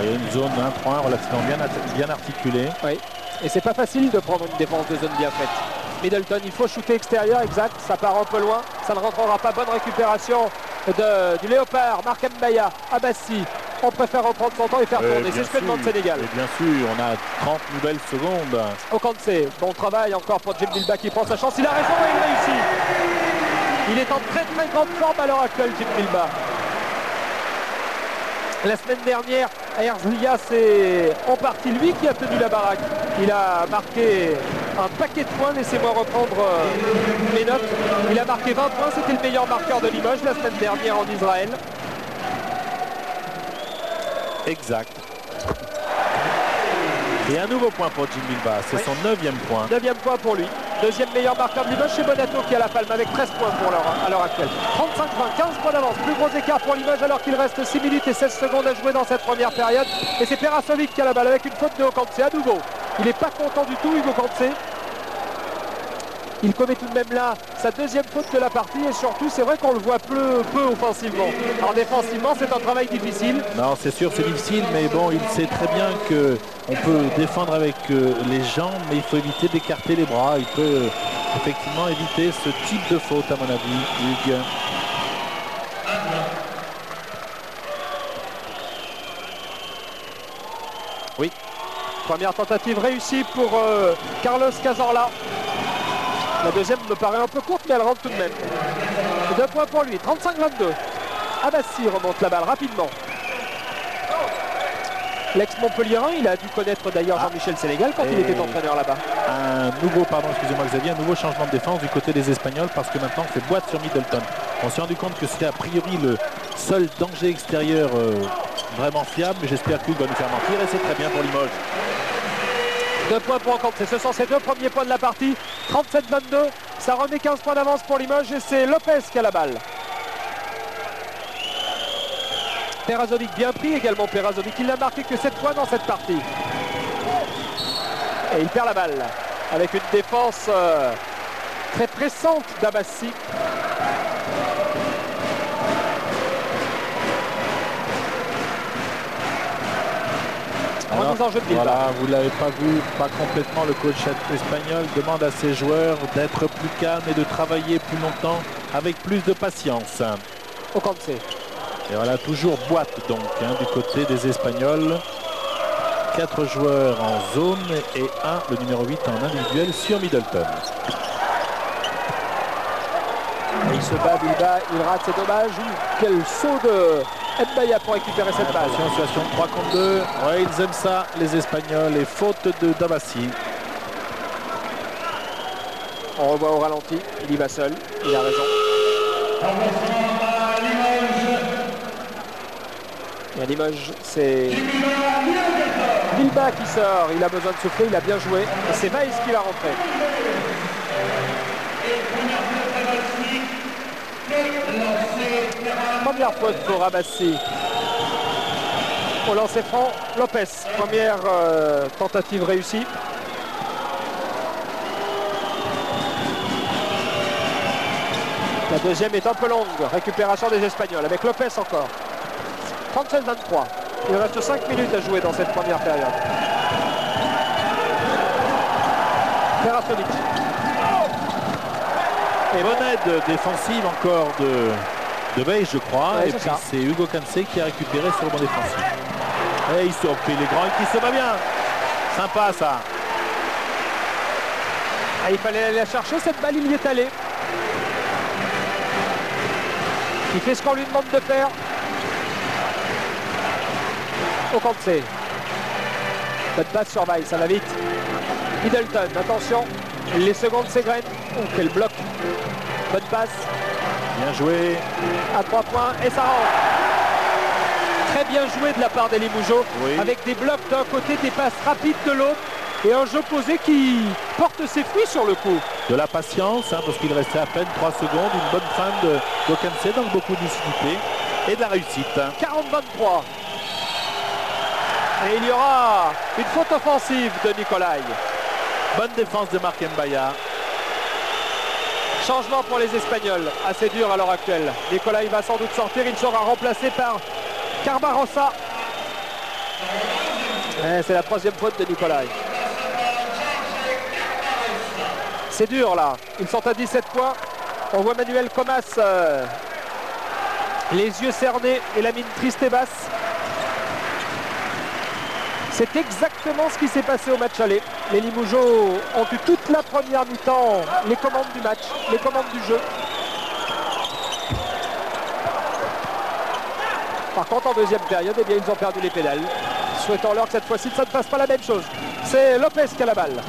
Il y a une zone 1-3-1 relativement bien articulée.
Oui, et c'est pas facile de prendre une défense de zone bien faite. Middleton, il faut shooter extérieur, exact, ça part un peu loin, ça ne rentrera pas. Bonne récupération du Léopard, Marc Mbaya, Abbassi. On préfère reprendre son temps et faire tourner, c'est ce que demande Sénégal.
Et bien sûr, on a 30 nouvelles secondes.
Okanse, bon travail encore pour Jim Bilbao qui prend sa chance, il a raison et il réussit. Il est en très très grande forme à l'heure actuelle, Jim Bilbao. La semaine dernière, Herzliya, c'est en partie lui qui a tenu la baraque. Il a marqué un paquet de points, laissez-moi reprendre mes notes. Il a marqué 20 points, c'était le meilleur marqueur de Limoges la semaine dernière en Israël.
Exact. Et un nouveau point pour Jim Bilbao, c'est son 9e point.
9e point pour lui. Deuxième meilleur marqueur de Limoges, c'est Bonato qui a la palme avec 13 points pour à l'heure actuelle. 35-20, 15 points d'avance, plus gros écart pour Limoges alors qu'il reste 6 minutes et 16 secondes à jouer dans cette première période. Et c'est Perasovic qui a la balle avec une faute de Okanse à nouveau. Il n'est pas content du tout, Hugo Okanse. Il commet tout de même là sa deuxième faute de la partie et surtout c'est vrai qu'on le voit peu offensivement. Alors défensivement c'est un travail difficile.
Non, c'est sûr c'est difficile, mais bon il sait très bien qu'on peut défendre avec les jambes, mais il faut éviter d'écarter les bras. Il peut effectivement éviter ce type de faute à mon avis, Hugues.
Oui, première tentative réussie pour Carlos Cazorla. La deuxième me paraît un peu courte, mais elle rentre tout de même. 2 points pour lui, 35-22. Abbassi remonte la balle rapidement. L'ex-Montpellierin, il a dû connaître d'ailleurs Jean-Michel Sénégal quand il était entraîneur là-bas.
Un nouveau, pardon, excusez-moi Xavier, un nouveau changement de défense du côté des Espagnols parce que maintenant on fait boîte sur Middleton. On s'est rendu compte que c'était a priori le seul danger extérieur vraiment fiable, mais j'espère qu'il va nous faire mentir et c'est très bien pour Limoges.
2 points pour Okanse, ce sont ses 2 premiers points de la partie. 37-22, ça remet 15 points d'avance pour Limoges et c'est Lopez qui a la balle. Perasovic bien pris également, Perasovic, il n'a marqué que 7 points dans cette partie. Et il perd la balle avec une défense très pressante d'Abbassi.
Alors, voilà, vous ne l'avez pas vu, pas complètement, le coach espagnol demande à ses joueurs d'être plus calmes et de travailler plus longtemps avec plus de patience.
Okanse.
Et voilà, toujours boîte donc du côté des Espagnols. 4 joueurs en zone et le numéro 8 en individuel sur Middleton.
Et il se bat, Bilbao, il rate, c'est dommage. Quel saut de Mbaya pour récupérer cette balle.
Attention, situation de 3 contre 2. Ouais, ils aiment ça, les Espagnols. Et faute de Abbassi.
On revoit au ralenti, il y va seul, il a raison. Et à Limoges, c'est Bilbao qui sort, il a besoin de souffler, il a bien joué. Et c'est Weiss qui va rentrer. Première faute pour Abbassi. Au lancer franc, Lopez. Première tentative réussie. La deuxième est un peu longue. Récupération des Espagnols avec Lopez encore. 37-23. Il reste 5 minutes à jouer dans cette première période. Perasovic.
Et bonne aide défensive encore de Weiss, je crois.
Ouais,
et puis c'est Hugo Okanse qui a récupéré sur le banc défensif. Et il se fait les grands et qui se bat bien. Sympa ça.
Ah, il fallait aller la chercher, cette balle, il y est allé. Il fait ce qu'on lui demande de faire. Okanse. Bonne passe sur Weiss, ça va vite. Middleton, attention. Les secondes s'égrènent. Oh, quel bloc. Bonne passe.
Bien joué.
À 3 points et ça rentre. Très bien joué de la part des Limougeaux.
Oui.
Avec des blocs d'un côté, des passes rapides de l'autre. Et un jeu posé qui porte ses fruits sur le coup.
De la patience, hein, parce qu'il restait à peine 3 secondes, une bonne fin d'Okense, donc beaucoup de lucidité et de la réussite.
40-23. Et il y aura une faute offensive de Nicolai.
Bonne défense de Marc Mbaya.
Changement pour les Espagnols, assez dur à l'heure actuelle. Nicolai va sans doute sortir, il sera remplacé par Carbarossa. C'est la 3e faute de Nicolai. C'est dur là, ils sont à 17 points. On voit Manuel Comas, les yeux cernés et la mine triste et basse. C'est exactement ce qui s'est passé au match aller. Les Limougeaux ont eu toute la première mi-temps les commandes du match, les commandes du jeu. Par contre, en deuxième période, eh bien, ils ont perdu les pédales. Souhaitons-leur que cette fois-ci, ça ne fasse pas la même chose. C'est Lopez qui a la balle.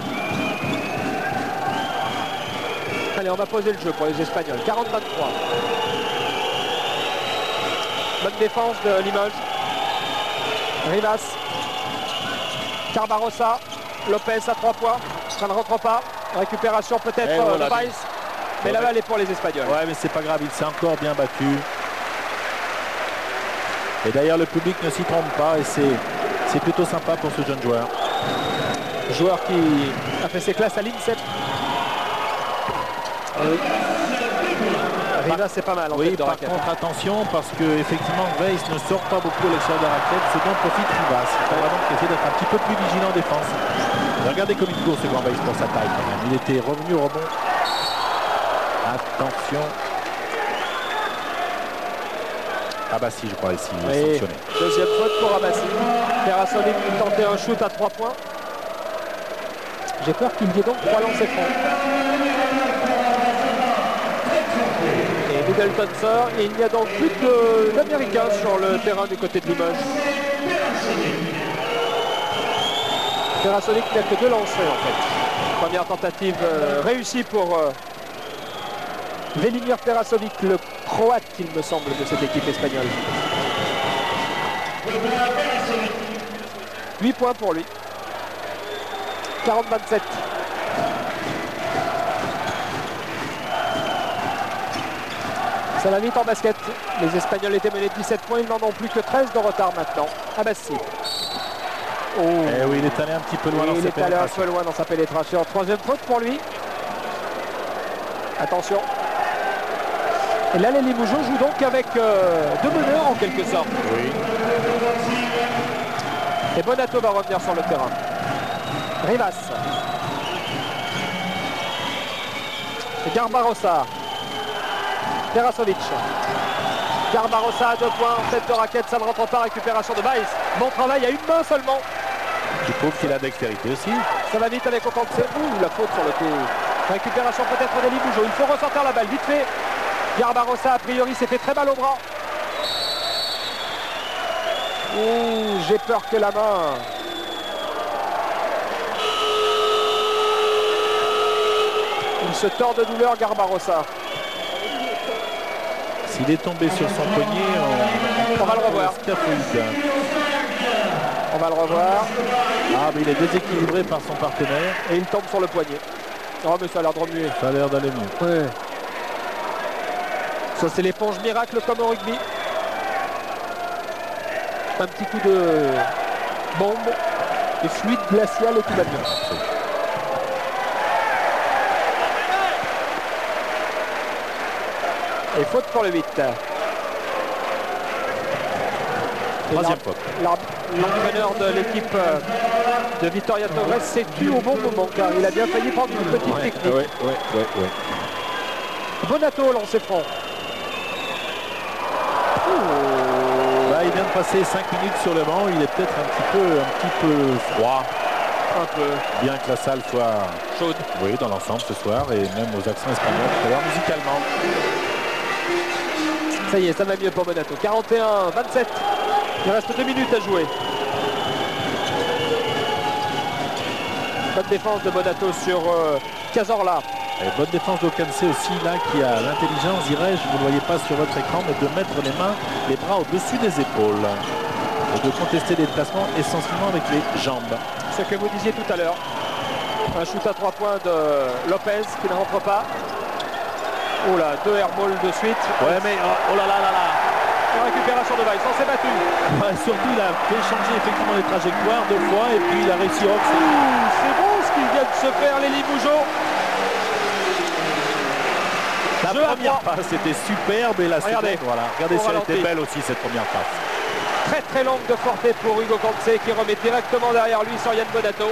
Allez, on va poser le jeu pour les Espagnols. 40-23. Bonne défense de Limoges. Rivas. Carbarossa. Lopez à 3 points. Ça ne rentre pas. Récupération peut-être de Weiss. Mais la balle est pour les Espagnols.
Ouais, mais c'est pas grave, il s'est encore bien battu. Et d'ailleurs, le public ne s'y trompe pas et c'est plutôt sympa pour ce jeune joueur.
Joueur qui a fait ses classes à l'INSEP. Rivas, c'est pas mal en tête de
par
raquette.
contre, attention, parce que effectivement, Weiss ne sort pas beaucoup à l'extérieur de la raquette, ce dont profite Rivas. Il faudra donc essayer d'être un petit peu plus vigilant en défense. Regardez comme il court ce grand Weiss pour sa taille quand même. Il était revenu au rebond. Attention. Abassi, je crois, ici, sanctionné.
Deuxième faute pour Abassi. Terrasolic qui tentait un shoot à 3 points. J'ai peur qu'il y ait donc 3 lancers francs. Et Middleton sort. Et il n'y a donc plus d'Américains sur le terrain du côté de Limoges. Terrasolic n'a que 2 lancers en fait. Première tentative réussie pour Velimir Terasovic, le croate, il me semble, de cette équipe espagnole. 8 points pour lui. 40-27. Ça va vite en basket. Les Espagnols étaient menés de 17 points, ils n'en ont plus que 13 de retard maintenant. Abassi.
Oh. Eh oui, il est allé un petit peu loin dans sa pénétration.
Il est allé un peu loin dans sa pénétration. 3e faute pour lui. Attention. Et là, les Limougeaux jouent donc avec 2 meneurs en quelque sorte.
Oui.
Et Bonato va revenir sur le terrain. Rivas. Et Garbarossa. Terasovic. Garbarossa à 2 points. Tête de raquette, ça ne rentre pas. Récupération de Weiss. Bon travail à une main seulement.
Tu prouves qu'il a de dextérité aussi.
Ça va vite avec Okense. Ouh, la faute sur le coup. Récupération peut-être des Limougeaux. Il faut ressortir la balle vite fait. Garbarossa a priori s'est fait très mal au bras. Ouh, j'ai peur que la main. Il se tord de douleur, Garbarossa.
S'il est tombé sur son poignet,
on va le revoir. On va le revoir.
Ah, mais il est déséquilibré par son partenaire.
Et il tombe sur le poignet. Oh, mais ça a l'air de remuer.
Ça a l'air d'aller mieux.
Ouais. Ça, c'est l'éponge miracle comme au rugby. Un petit coup de bombe, de fluide glacial et tout va bien. Et faute pour le 8.
Troisième faute.
L'entraîneur de l'équipe de Vitoria Torres s'est tué au bon moment car il a bien failli prendre une petite technique.
Ouais.
Bonato au lancer franc.
Là, il vient de passer 5 minutes sur le banc. Il est peut-être un petit peu froid.
Un peu.
Bien que la salle soit
chaude.
Oui, dans l'ensemble ce soir et même aux accents espagnols tout à l'heure musicalement.
Ça y est, ça va mieux pour Bonato. 41-27. Il reste 2 minutes à jouer. Bonne défense de Bonato sur Cazorla.
Et bonne défense d'Okense aussi, là, qui a l'intelligence, dirais-je, vous ne le voyez pas sur votre écran, mais de mettre les bras au-dessus des épaules. et de contester les déplacements essentiellement avec les jambes.
Ce que vous disiez tout à l'heure. Un shoot à 3 points de Lopez qui ne rentre pas. Oh là, 2 airballs de suite.
Ouais, mais oh là là là là.
La récupération de Weiss, on s'est battu.
Ouais, surtout, il a fait changer effectivement les trajectoires 2 fois et puis il a réussi à
C'est bon ce qu'il vient de se faire, les Limougeaux.
La première passe c'était superbe et la seconde, voilà. Regardez si elle était belle aussi cette première passe.
Très très longue de Forte pour Hugo Kantse qui remet directement derrière lui sur Yann Bonato.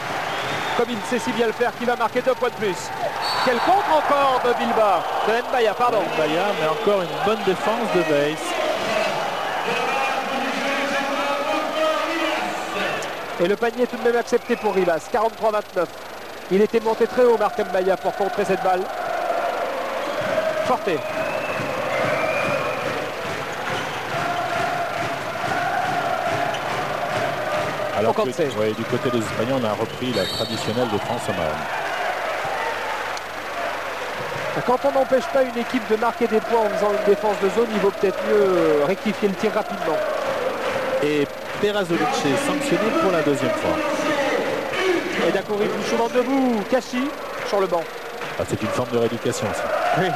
Comme il sait si bien le faire, qui va marquer 2 points de plus. Quel contre encore de Bilba, de Mbaya, pardon.
Mbaya, mais encore une bonne défense de Weiss.
Et le panier est tout de même accepté pour Rivas, 43-29. Il était monté très haut, Marc Mbaya, pour contrer cette balle. Forte.
Alors que, ouais, du côté des Espagnols, on a repris la traditionnelle défense à Mahon.
Quand on n'empêche pas une équipe de marquer des points en faisant une défense de zone, il vaut peut-être mieux rectifier le tir rapidement.
Et Perasovic est sanctionné pour la 2e fois.
Et Dakovic souvent debout, Kashi sur le banc.
Ah, c'est une forme de rééducation aussi.
Oui.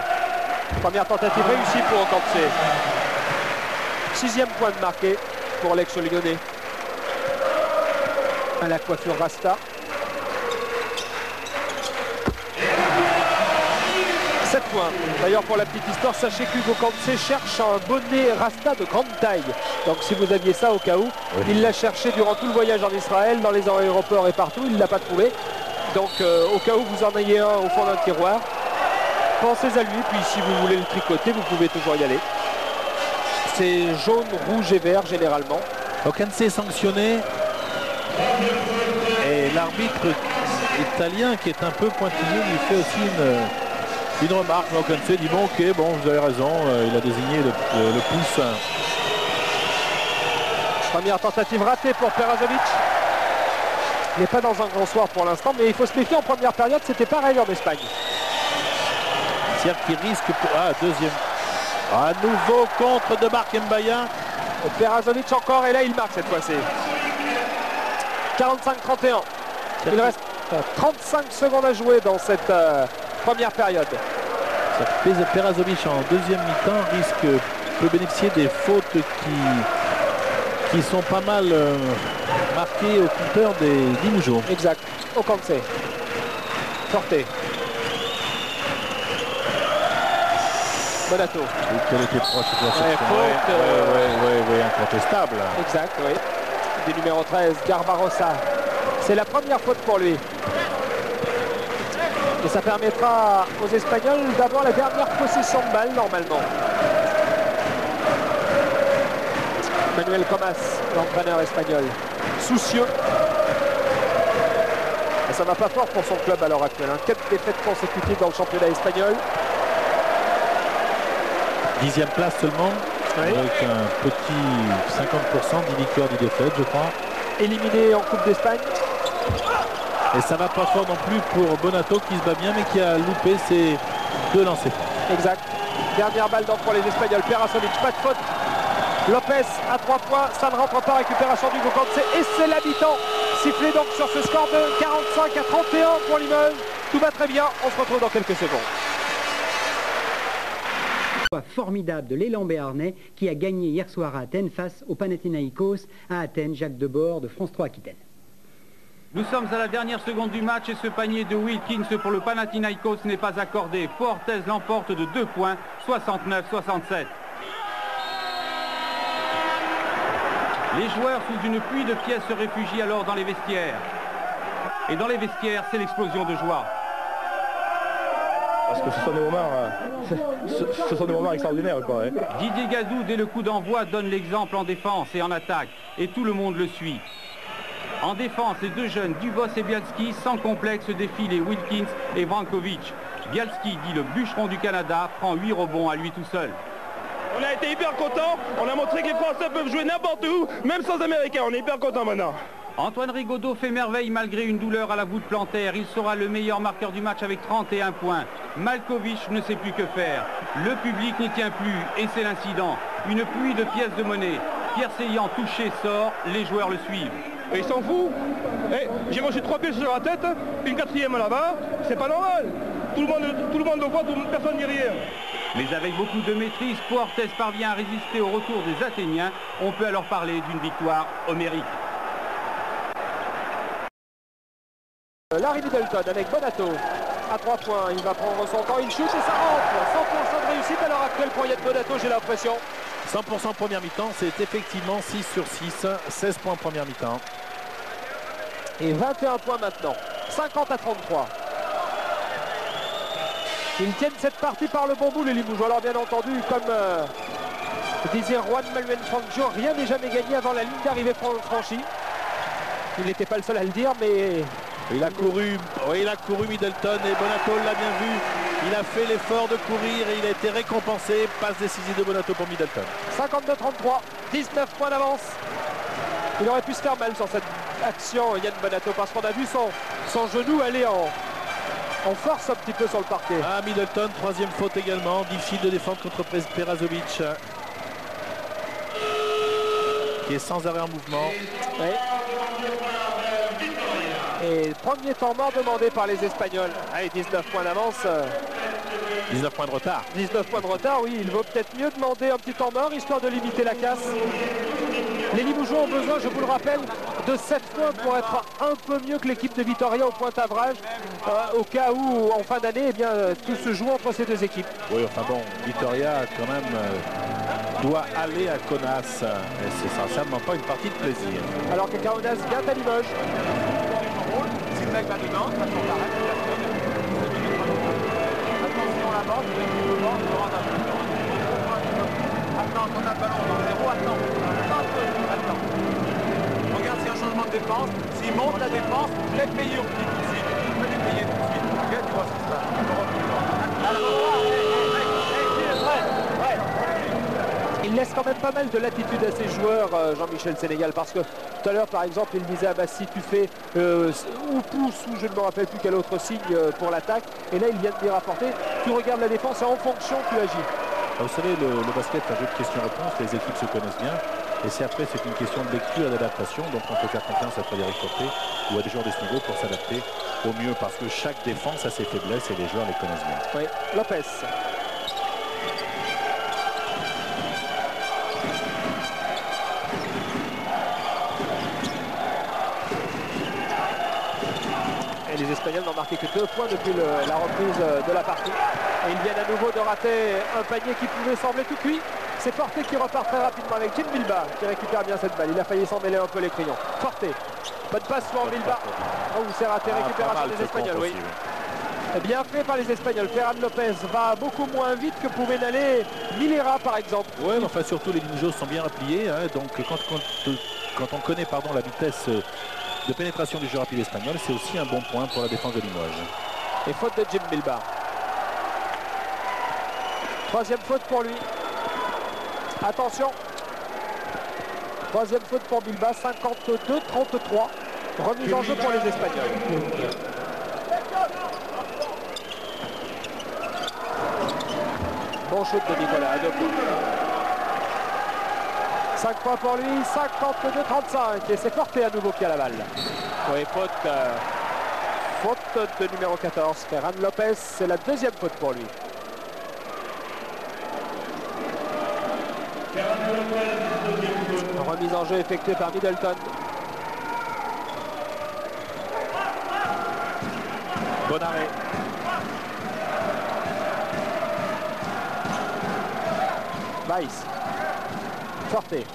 Première tentative réussie pour Kantse. 6e point de marqué pour l'ex-lyonnais. À la coiffure Rasta. 7 points. D'ailleurs, pour la petite histoire, sachez qu'Hugo Kantse cherche un bonnet Rasta de grande taille. Donc si vous aviez ça au cas où, oui. Il l'a cherché durant tout le voyage en Israël, dans les aéroports et partout, il ne l'a pas trouvé. Donc au cas où vous en ayez un au fond d'un tiroir, pensez à lui, puis si vous voulez le tricoter, vous pouvez toujours y aller. C'est jaune, rouge et vert généralement.
Kantse est sanctionné. Et l'arbitre italien qui est un peu pointilleux lui fait aussi une remarque. Kantse dit bon ok, bon vous avez raison, il a désigné le pouce.
Première tentative ratée pour Perasovic. Il n'est pas dans un grand soir pour l'instant, mais il faut se méfier en première période, c'était pareil en Espagne.
Tir qui risque pour... Ah, 2e. À nouveau contre de Marc Mbaya.
Perasovic encore, et là il marque cette fois-ci. 45-31. Il reste 35 secondes à jouer dans cette première période.
Perasovic en 2e mi-temps peut bénéficier des fautes qui sont pas mal marquées au compteur des Limougeaux.
Exact. Au Kantse. Forte. Bonato.
Quelle était proche de la section.
Oui,
incontestable.
Exact, oui. Du numéro 13, Garbarossa. C'est la première faute pour lui. Et ça permettra aux Espagnols d'avoir la dernière possession de balle normalement. Manuel Comas, l'entraîneur espagnol. Soucieux. Et ça va pas fort pour son club à l'heure actuelle. 4 défaites consécutives dans le championnat espagnol.
10e place seulement. Oui. Avec un petit 50%, 10 victoires, 10 défaites, je crois.
Éliminé en Coupe d'Espagne.
Et ça va pas fort non plus pour Bonato qui se bat bien, mais qui a loupé ses 2 lancers francs.
Exact. Dernière balle donc pour les Espagnols. Perasovic, pas de faute. Lopez à 3 points, ça ne rentre pas. Récupération du Kantse et c'est l'habitant. Sifflé donc sur ce score de 45-31 pour Limoges. Tout va très bien. On se retrouve dans quelques secondes.
Formidable de l'élan béarnais qui a gagné hier soir à Athènes face au Panathinaïkos à Athènes. Jacques Debord de France 3 Aquitaine.
Nous sommes à la dernière seconde du match et ce panier de Wilkins pour le Panathinaïkos n'est pas accordé. Fortes l'emporte de 2 points, 69-67. Les joueurs sous une pluie de pièces se réfugient alors dans les vestiaires. Et dans les vestiaires, c'est l'explosion de joie.
Parce que ce sont des moments extraordinaires, quoi. Hein.
Didier Gadou, dès le coup d'envoi, donne l'exemple en défense et en attaque. Et tout le monde le suit. En défense, les 2 jeunes, Dubos et Bialski, sans complexe défient les Wilkins et Vrankovic. Bialski, dit le bûcheron du Canada, prend 8 rebonds à lui tout seul.
On a été hyper contents, on a montré que les Français peuvent jouer n'importe où, même sans Américains, on est hyper contents maintenant.
Antoine Rigaudot fait merveille malgré une douleur à la voûte plantaire. Il sera le meilleur marqueur du match avec 31 points. Malkovich ne sait plus que faire. Le public n'y tient plus et c'est l'incident. Une pluie de pièces de monnaie. Pierre Seillant touché sort, les joueurs le suivent.
Et ils s'en foutent. J'ai reçu 3 pièces sur la tête, une 4e là-bas, c'est pas normal. Tout le monde le voit, personne ne dit rien.
Mais avec beaucoup de maîtrise, Puertes parvient à résister au retour des Athéniens. On peut alors parler d'une victoire homérique.
Larry Middleton avec Bonato à 3 points. Il va prendre son temps, il shoot et ça rentre. 100% de réussite à l'heure actuelle pour Yann Bonato, j'ai l'impression.
100% première mi-temps, c'est effectivement 6 sur 6, 16 points première mi-temps.
Et 21 points maintenant, 50-33. Ils tiennent cette partie par le bon bout, les Limougeois. Alors bien entendu, comme disait Juan Manuel Fangio, rien n'est jamais gagné avant la ligne d'arrivée franchie. Il n'était pas le seul à le dire, mais...
Il a couru, oui, il a couru Middleton et Bonato l'a bien vu. Il a fait l'effort de courir et il a été récompensé. Passe décisive de Bonato pour Middleton.
52-33, 19 points d'avance. Il aurait pu se faire mal sur cette action, Yann Bonato, parce qu'on a vu son genou aller en force un petit peu sur le parquet.
Ah, Middleton, troisième faute également. Difficile de défendre contre Perasovic, qui est sans arrêt en mouvement.
Ouais. Et premier temps mort demandé par les Espagnols. Allez, 19 points d'avance.
19 points de retard.
19 points de retard, oui. Il vaut peut-être mieux demander un petit temps mort, histoire de limiter la casse. Les Limougeois ont besoin, je vous le rappelle, de 7 points pour être un peu mieux que l'équipe de Vitoria au pointavrage. Au cas où, en fin d'année, eh bien, tout se joue entre ces deux équipes.
Oui, enfin bon, Vitoria quand même doit aller à Kaunas. Et c'est sincèrement pas une partie de plaisir.
Alors que Kaunas vient à Limoges.
Si le mec va dedans, ça s'en arrête. Attention à la bande, devant, il aura un peu. Attends, quand on a le ballon au 0, attends. Regarde s'il y a un changement de défense. S'il monte la défense, je l'ai payé au petit tout de suite. Je peux les payer tout de suite. Ok, tu vois ce qui se passe.
Il laisse quand même pas mal de latitude à ses joueurs, Jean-Michel Sénégal, parce que tout à l'heure, par exemple, il disait à Bassi, tu fais ou pouce ou je ne me rappelle plus quel autre signe pour l'attaque. Et là, il vient de lui rapporter. Tu regardes la défense et en fonction, tu agis.
Vous savez, le basket, c'est un jeu de questions-réponses. Les équipes se connaissent bien. Et c'est après, c'est une question de lecture et d'adaptation. Donc, on peut faire confiance à Frédéric Forté ou à des joueurs de ce niveau pour s'adapter au mieux, parce que chaque défense a ses faiblesses et les joueurs les connaissent bien.
Oui, Lopez. Et les Espagnols n'ont marqué que 2 points depuis la reprise de la partie. Et ils viennent à nouveau de rater un panier qui pouvait sembler tout cuit. C'est Forté qui repart très rapidement avec Jim Bilba qui récupère bien cette balle. Il a failli s'en mêler un peu les crayons. Forté. Bonne passe pour Bilba. Oh, c'est raté. Récupération des Espagnols. Oui. Bien fait par les Espagnols. Ferran Lopez va beaucoup moins vite que pouvait n'aller Milera par exemple.
Oui, mais enfin surtout les Limougeaux sont bien repliés. Hein, donc quand on connaît la vitesse de pénétration du jeu rapide espagnol, c'est aussi un bon point pour la défense de Limoges.
Et faute de Jim Bilba. Troisième faute pour lui. Attention. Troisième faute pour Bilba, 52-33. Remise en jeu pour les Espagnols. Bon shoot de Nicolas à 2 points. 5 points pour lui, 52-35. Et c'est Forté à nouveau qui a la balle. Oui, faute de numéro 14, Ferran Lopez. C'est la deuxième faute pour lui. Remise en jeu effectuée par Middleton. Bon arrêt. Weiss. Forté.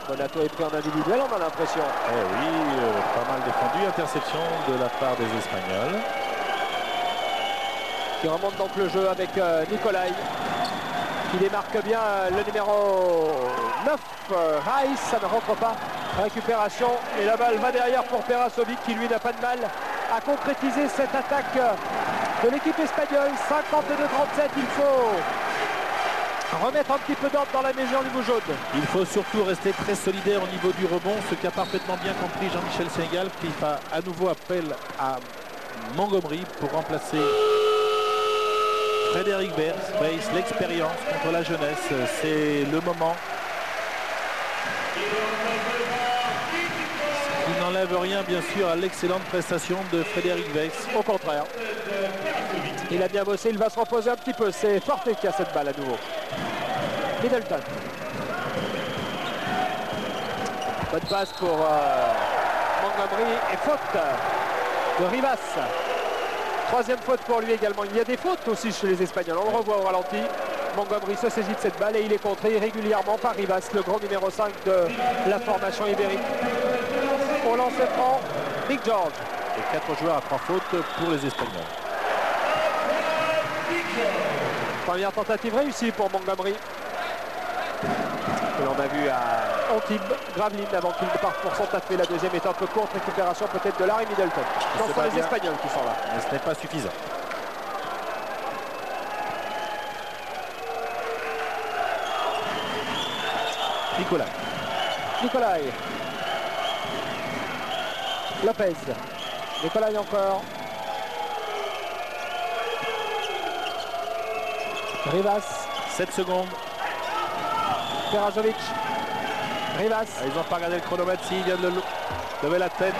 Bonato est pris en individuel, on a l'impression.
Eh oui, pas mal défendu. Interception de la part des Espagnols.
Qui remonte donc le jeu avec Nicolai. Qui démarque bien le numéro 9, Weiss. Ça ne rentre pas. Récupération. Et la balle va derrière pour Perasovic qui lui n'a pas de mal à concrétiser cette attaque de l'équipe espagnole. 52-37, il faut remettre un petit peu d'ordre dans la maison limougeaude.
Il faut surtout rester très solidaire au niveau du rebond, ce qu'a parfaitement bien compris Jean-Michel Sénégal, qui fait à nouveau appel à Montgomery pour remplacer Frédéric Weiss, l'expérience contre la jeunesse, c'est le moment. Il n'enlève rien bien sûr à l'excellente prestation de Frédéric Weiss.
Au contraire. Il a bien bossé, il va se reposer un petit peu. C'est Forte qui a cette balle à nouveau. Middleton. Bonne passe pour Montgomery et faute de Rivas. Troisième faute pour lui également. Il y a des fautes aussi chez les Espagnols. On le revoit au ralenti. Montgomery se saisit de cette balle et il est contré régulièrement par Rivas, le grand numéro 5 de la formation ibérique. Au lancer franc, Big George.
Et 4 joueurs à 3 fautes pour les Espagnols.
Première tentative réussie pour Montgomery. Et on a vu à Antibes, Gravelines avant qu'il ne parte pour son tapé. La deuxième est un peu courte, récupération peut-être de Larry Middleton. Non, ce sont les Espagnols qui sont là.
Mais ce n'est pas suffisant.
Nicolai. Lopez. Nicolai encore. Rivas.
7 secondes.
Perajovic. Rivas.
Ils n'ont pas regardé le chronomètre, s'il vient de lever la tête.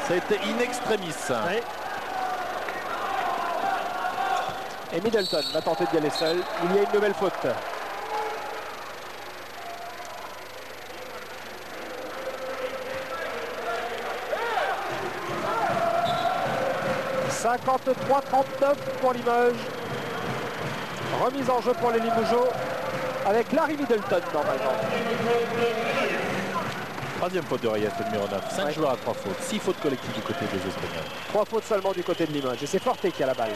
Ça a été in extremis.
Oui. Et Middleton va tenter d'y aller seul. Il y a une nouvelle faute. « 53-39 pour Limoges. Remise en jeu pour les Limougeaux avec Larry Middleton normalement.
Troisième faute de Reyes, le numéro 9. 5 joueurs à 3 fautes. 6 fautes collectives du côté des Espagnols.
3 fautes seulement du côté de Limoges. Et c'est Forte qui a la balle.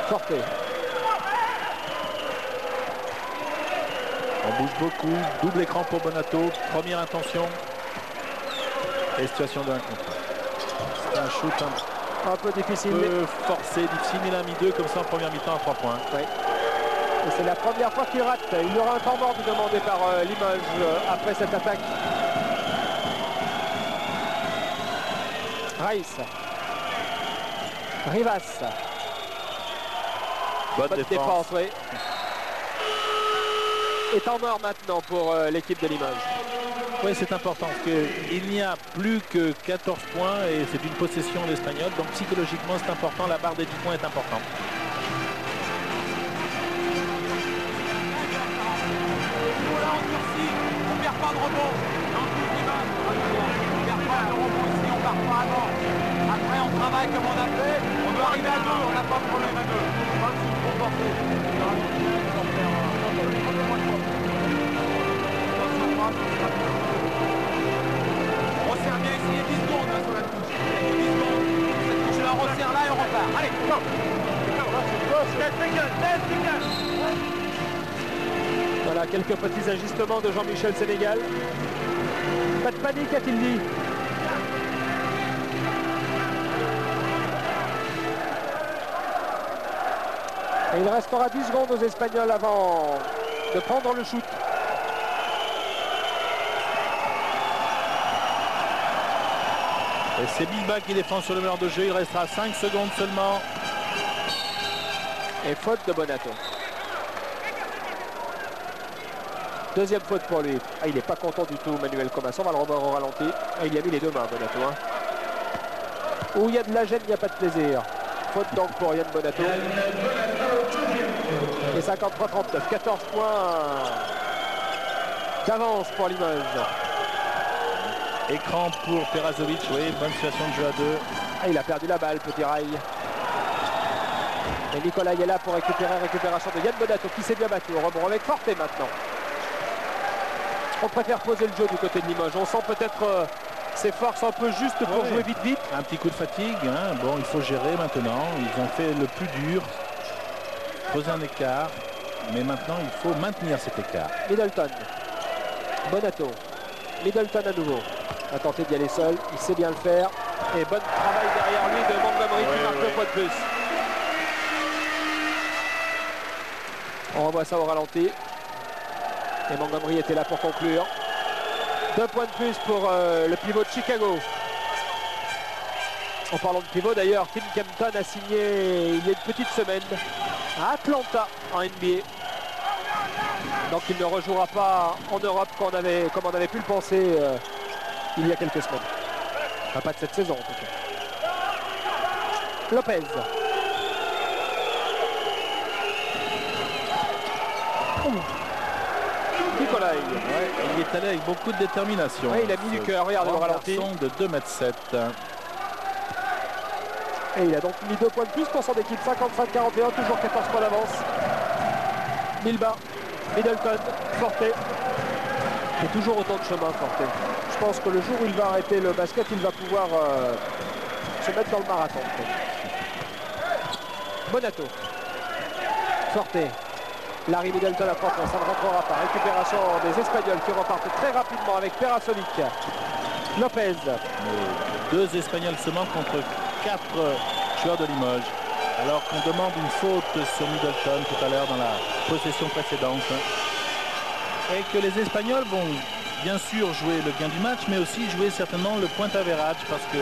Forte.
On bouge beaucoup. Double écran pour Bonato. Première intention. Et situation de 1 contre 1. C'est un shoot
un peu difficile.
Un peu forcé, difficile. Il a mis 2 comme ça en première mi-temps à 3 points.
Oui. Et c'est la première fois qu'il rate. Il y aura un temps mort demandé par Limoges après cette attaque. Rice. Rivas.
Bonne défense.
Oui. Et temps mort maintenant pour l'équipe de Limoges.
Oui, c'est important parce qu'il n'y a plus que 14 points et c'est une possession d'Espagnol. Donc psychologiquement, c'est important. La barre des 10 points est importante.
On perd pas de rebond. On perd pas de rebond ici, on part pas avant. Après, on travaille comme on a fait. On doit arriver à 2, on n'a pas de problème à 2. On va se comporter. On resserre bien ici, 10 secondes sur la touche. 10 secondes. Cette touche-là, on resserre là et on repart. Allez, go.
Voilà, quelques petits ajustements de Jean-Michel Sénégal. Pas de panique, a-t-il dit. Et il restera 10 secondes aux Espagnols avant de prendre le shoot.
Et c'est Bilba qui défend sur le meneur de jeu. Il restera 5 secondes seulement.
Et faute de Bonato. Deuxième faute pour lui. Ah, il n'est pas content du tout, Manuel Comas. On va le revoir au ralenti. Ah, il y a mis les 2 mains, Bonato. Hein. Où il y a de la gêne, il n'y a pas de plaisir. Faute donc pour Yann Bonato. Et 53-39. 14 points d'avance pour Limoges.
Écran pour Perajovic. Oui, bonne situation de jeu à 2.
Ah, il a perdu la balle, petit rail. Et Nicolas est là pour récupération de Yann Bonato qui s'est bien battu. Au rebond avec Forte maintenant. On préfère poser le jeu du côté de Limoges. On sent peut-être ses forces un peu justes pour jouer vite.
Un petit coup de fatigue. Hein. Bon, il faut gérer maintenant. Ils ont fait le plus dur. Poser un écart. Mais maintenant, il faut maintenir cet écart.
Middleton. Bonato. Middleton à nouveau. A tenté d'y aller seul. Il sait bien le faire. Et bon travail derrière lui de Montgomery qui marque le point de plus. On revoit ça au ralenti. Et Montgomery était là pour conclure. 2 points de plus pour le pivot de Chicago. En parlant de pivot d'ailleurs, Tim Kempton a signé il y a une petite semaine à Atlanta en NBA. Donc il ne rejouera pas en Europe comme on avait pu le penser il y a quelques semaines. Enfin, pas de cette saison en tout cas. Lopez. Nicolai.
Ouais, il est allé avec beaucoup de détermination.
Ouais, il a mis du cœur, regardez le ralenti.
De 2,7 m.
Et il a donc mis 2 points de plus pour son équipe. 55-41, toujours 14 points d'avance. Milba, Middleton, Forte. Et toujours autant de chemin, Forte. Je pense que le jour où il va arrêter le basket, il va pouvoir se mettre dans le marathon. Bonato. Forte. Larry Middleton à 30 points, ça ne rentrera pas. Récupération des Espagnols qui repartent très rapidement avec Perasovic. Lopez.
Mais 2 Espagnols seulement contre 4 joueurs de Limoges. Alors qu'on demande une faute sur Middleton tout à l'heure dans la possession précédente. Et que les Espagnols vont bien sûr jouer le gain du match, mais aussi jouer certainement le point average parce que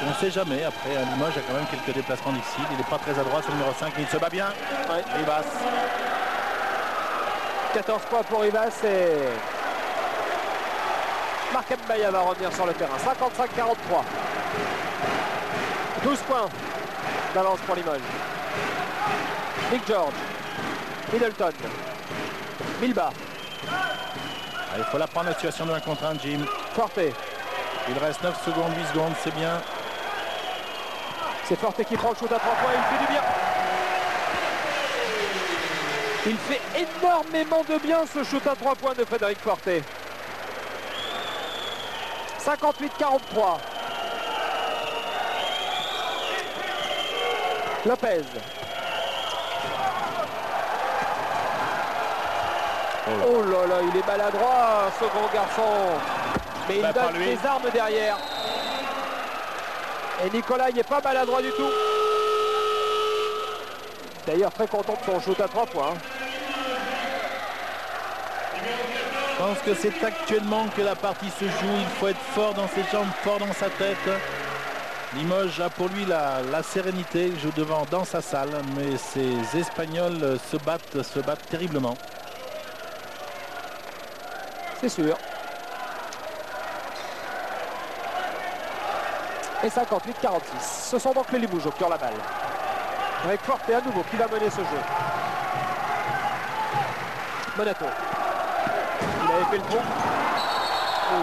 on ne sait jamais. Après, Limoges a quand même quelques déplacements difficiles. Il n'est pas très adroit sur le numéro 5, mais il se bat bien. Ouais, Rivas.
14 points pour Rivas et Marc Mbaya va revenir sur le terrain. 55-43. 12 points d'avance pour Limoges. Nick George. Middleton. Milba.
Il faut la prendre la situation de 1 contre 1, Jim.
Forte.
Il reste 9 secondes, 8 secondes, c'est bien.
C'est Forte qui prend le shoot à 3 points, il fait du bien. Il fait énormément de bien ce shoot à 3 points de Frédéric Forte. 58-43. Lopez. Oh là là, il est maladroit ce grand garçon. Mais il donne des armes derrière. Et Nicolas n'est pas maladroit du tout. D'ailleurs très content de son shoot à 3 points.
Je pense que c'est actuellement que la partie se joue. Il faut être fort dans ses jambes, fort dans sa tête. Limoges a pour lui la sérénité. Il joue devant dans sa salle. Mais ces Espagnols se battent terriblement.
C'est sûr. Et 58-46. Ce sont donc les Limougeaux qui ont la balle. Avec Forte à nouveau qui va mener ce jeu. Bonato. Il avait fait le pont. Oh.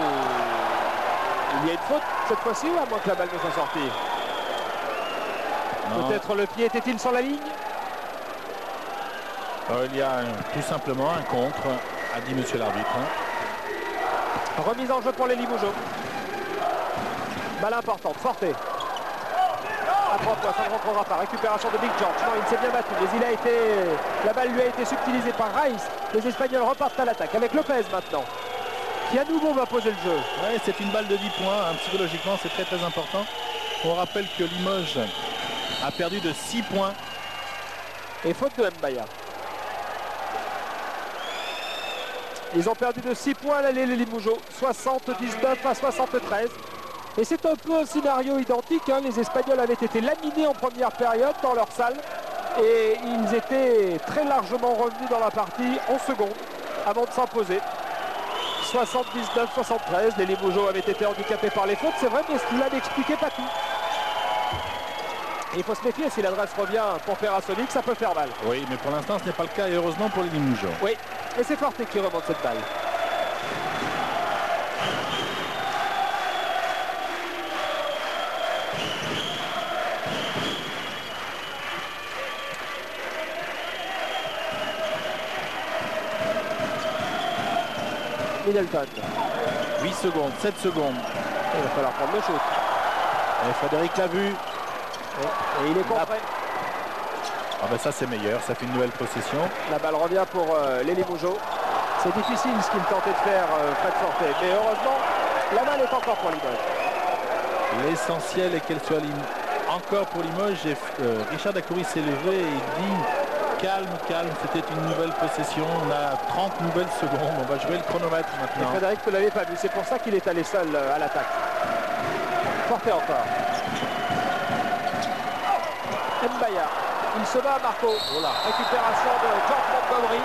Il y a une faute cette fois-ci ou à moins que la balle ne soit sortie? Peut-être le pied était-il sur la ligne?
Il y a tout simplement un contre, a dit monsieur l'arbitre.
Remise en jeu pour les Limougeaux. Balle importante, Forte. À 3 points, ça ne rentrera pas. Récupération de Big George. Non, il s'est bien battu, mais la balle lui a été subtilisée par Rice. Les Espagnols repartent à l'attaque avec Lopez maintenant, qui à nouveau va poser le jeu.
Ouais, c'est une balle de 10 points. Psychologiquement, c'est très très important. On rappelle que Limoges a perdu de 6 points.
Et faute de Mbaya. Ils ont perdu de 6 points à l'aller les Limougeaux. 79 à 73. Et c'est un peu un scénario identique. Hein. Les Espagnols avaient été laminés en première période dans leur salle. Et ils étaient très largement revenus dans la partie en seconde avant de s'imposer. 79-73. Les Limougeaux avaient été handicapés par les fautes. C'est vrai, mais cela n'expliquait pas tout. Et il faut se méfier, si l'adresse revient pour Perasovic, ça peut faire mal.
Oui, mais pour l'instant, ce n'est pas le cas, et heureusement pour les Limougeaux.
Oui, et c'est Forte qui remonte cette balle. Middleton.
8 secondes, 7 secondes.
Il va falloir prendre le shoot.
Et Frédéric l'a vu.
Et il est contré.
Ah ben ça c'est meilleur, ça fait une nouvelle possession.
La balle revient pour les Limougeaux. C'est difficile ce qu'il tentait de faire Fred Forte. Mais heureusement, la balle est encore pour Limoges.
L'essentiel est qu'elle soit encore pour Limoges. Et, Richard Dacoury s'est levé et il dit calme, calme, c'était une nouvelle possession. On a 30 nouvelles secondes. On va jouer le chronomètre maintenant.
Et Frédéric ne l'avait pas vu. C'est pour ça qu'il est allé seul à l'attaque. Porté encore. Mbaya. Il se bat, Marco.
Voilà.
Récupération de George Montgomery.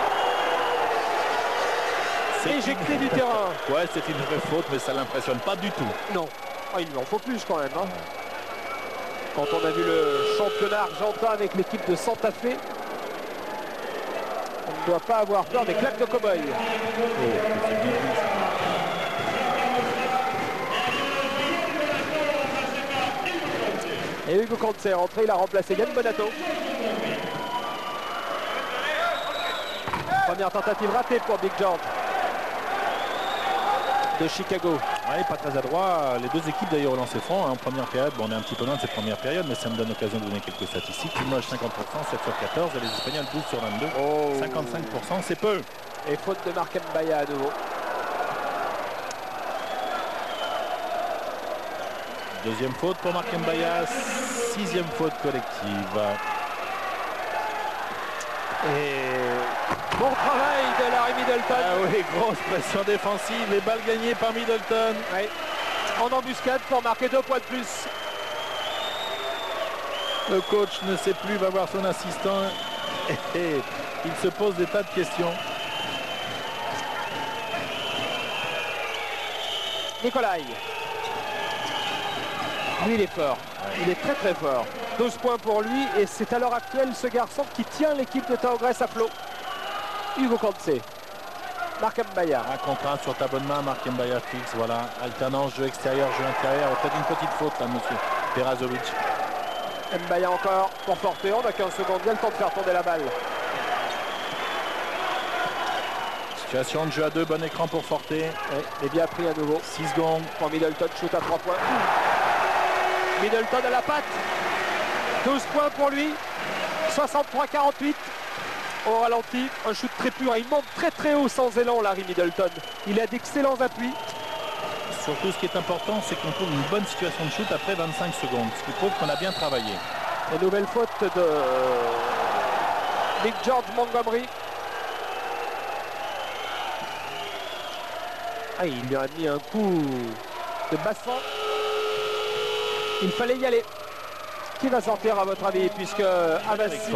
Éjecté du terrain.
Ouais, c'est une vraie faute, mais ça l'impressionne pas du tout.
Non. Ah, il lui en faut plus quand même. Hein. Quand on a vu le championnat argentin avec l'équipe de Santa Fe, on ne doit pas avoir peur des claques de cow-boy. Et Hugo Conte est rentré, il a remplacé Yann Bonato. Première tentative ratée pour Big George de Chicago.
Ouais, pas très adroit. Les deux équipes d'ailleurs au lancer franc. En première période, bon, on est un petit peu loin de cette première période, mais ça me donne l'occasion de donner quelques statistiques. Limoges 50%, 7 sur 14, et les Espagnols 12 sur 22.
Oh.
55%, c'est peu.
Et faute de Marc Mbaya à nouveau.
Deuxième faute pour Marc Mbaya, sixième faute collective.
Et bon travail de Larry Middleton.
Ah oui, grosse pression défensive et balle gagnée par Middleton.
Ouais. En embuscade pour marquer 2 points de plus.
Le coach ne sait plus, va voir son assistant et il se pose des tas de questions.
Nicolai. Lui, il est fort. Il est très très fort. 12 points pour lui et c'est à l'heure actuelle ce garçon qui tient l'équipe de Tao Grèce à flot. Hugo Conte. Marc Mbaya.
Un contre un sur ta bonne main, Marc Mbaya fixe, voilà. Alternance, jeu extérieur, jeu intérieur. Peut-être une petite faute là, monsieur Perazovic.
Mbaya encore pour porter. On a 15 secondes. Il y a le temps de faire tourner la balle.
Situation de jeu à 2, bon écran pour Forte.
Ouais, mais bien pris à nouveau.
6 secondes.
Pour Middleton, shoot à 3 points. Middleton à la patte. 12 points pour lui. 63-48. Au ralenti, un shoot très pur. Il monte très très haut sans élan, Larry Middleton. Il a d'excellents appuis.
Surtout, ce qui est important, c'est qu'on trouve une bonne situation de shoot après 25 secondes. Ce qui prouve qu'on a bien travaillé.
Et nouvelle faute de Big George Montgomery. Ah, il lui a mis un coup de bassin. Il fallait y aller. Qui va sortir à votre avis, puisque Abbassi...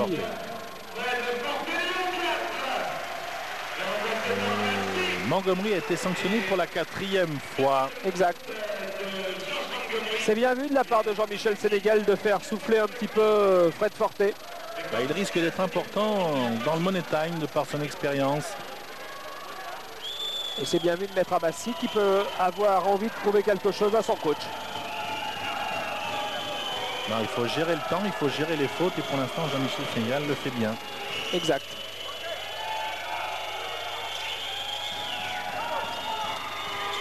Montgomery a été sanctionné pour la 4e fois.
Exact. C'est bien vu de la part de Jean-Michel Sénégal de faire souffler un petit peu Fred Forte.
Bah, il risque d'être important dans le money time de par son expérience.
Et c'est bien vu de mettre Abbassi qui peut avoir envie de prouver quelque chose à son coach.
Non, il faut gérer le temps, il faut gérer les fautes et pour l'instant Jean-Michel Sénégal le fait bien.
Exact.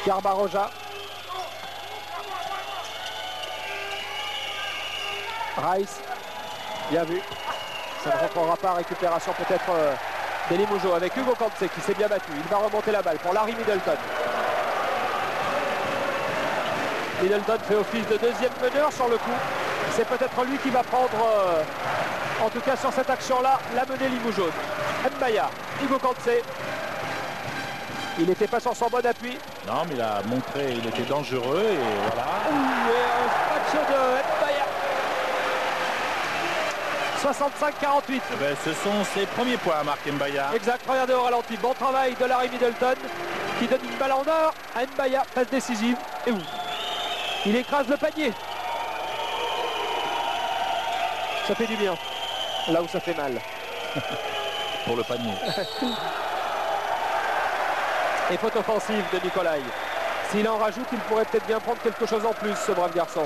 Garbaroja. Rice. Bien vu. Ça ne reprendra pas. Récupération peut-être d'Elimoujo avec Hugo Conte qui s'est bien battu. Il va remonter la balle pour Larry Middleton. Middleton fait office de deuxième meneur sur le coup. C'est peut-être lui qui va prendre, en tout cas sur cette action-là, la menée Limoujo. Mbaya, Hugo Conte. Il n'était pas sur son bon appui.
Non, mais il a montré, il était dangereux et voilà.
Et un match de Mbaya. 65-48.
Eh ben, ce sont ses premiers points, Marc Mbaya.
Exact, regardez au ralenti. Bon travail de Larry Middleton qui donne une balle en or à Mbaya. Passe décisive. Et où il écrase le panier. Ça fait du bien. Là où ça fait mal.
Pour le panier.
Et faute offensive de Nicolai. S'il en rajoute, il pourrait peut-être bien prendre quelque chose en plus, ce brave garçon.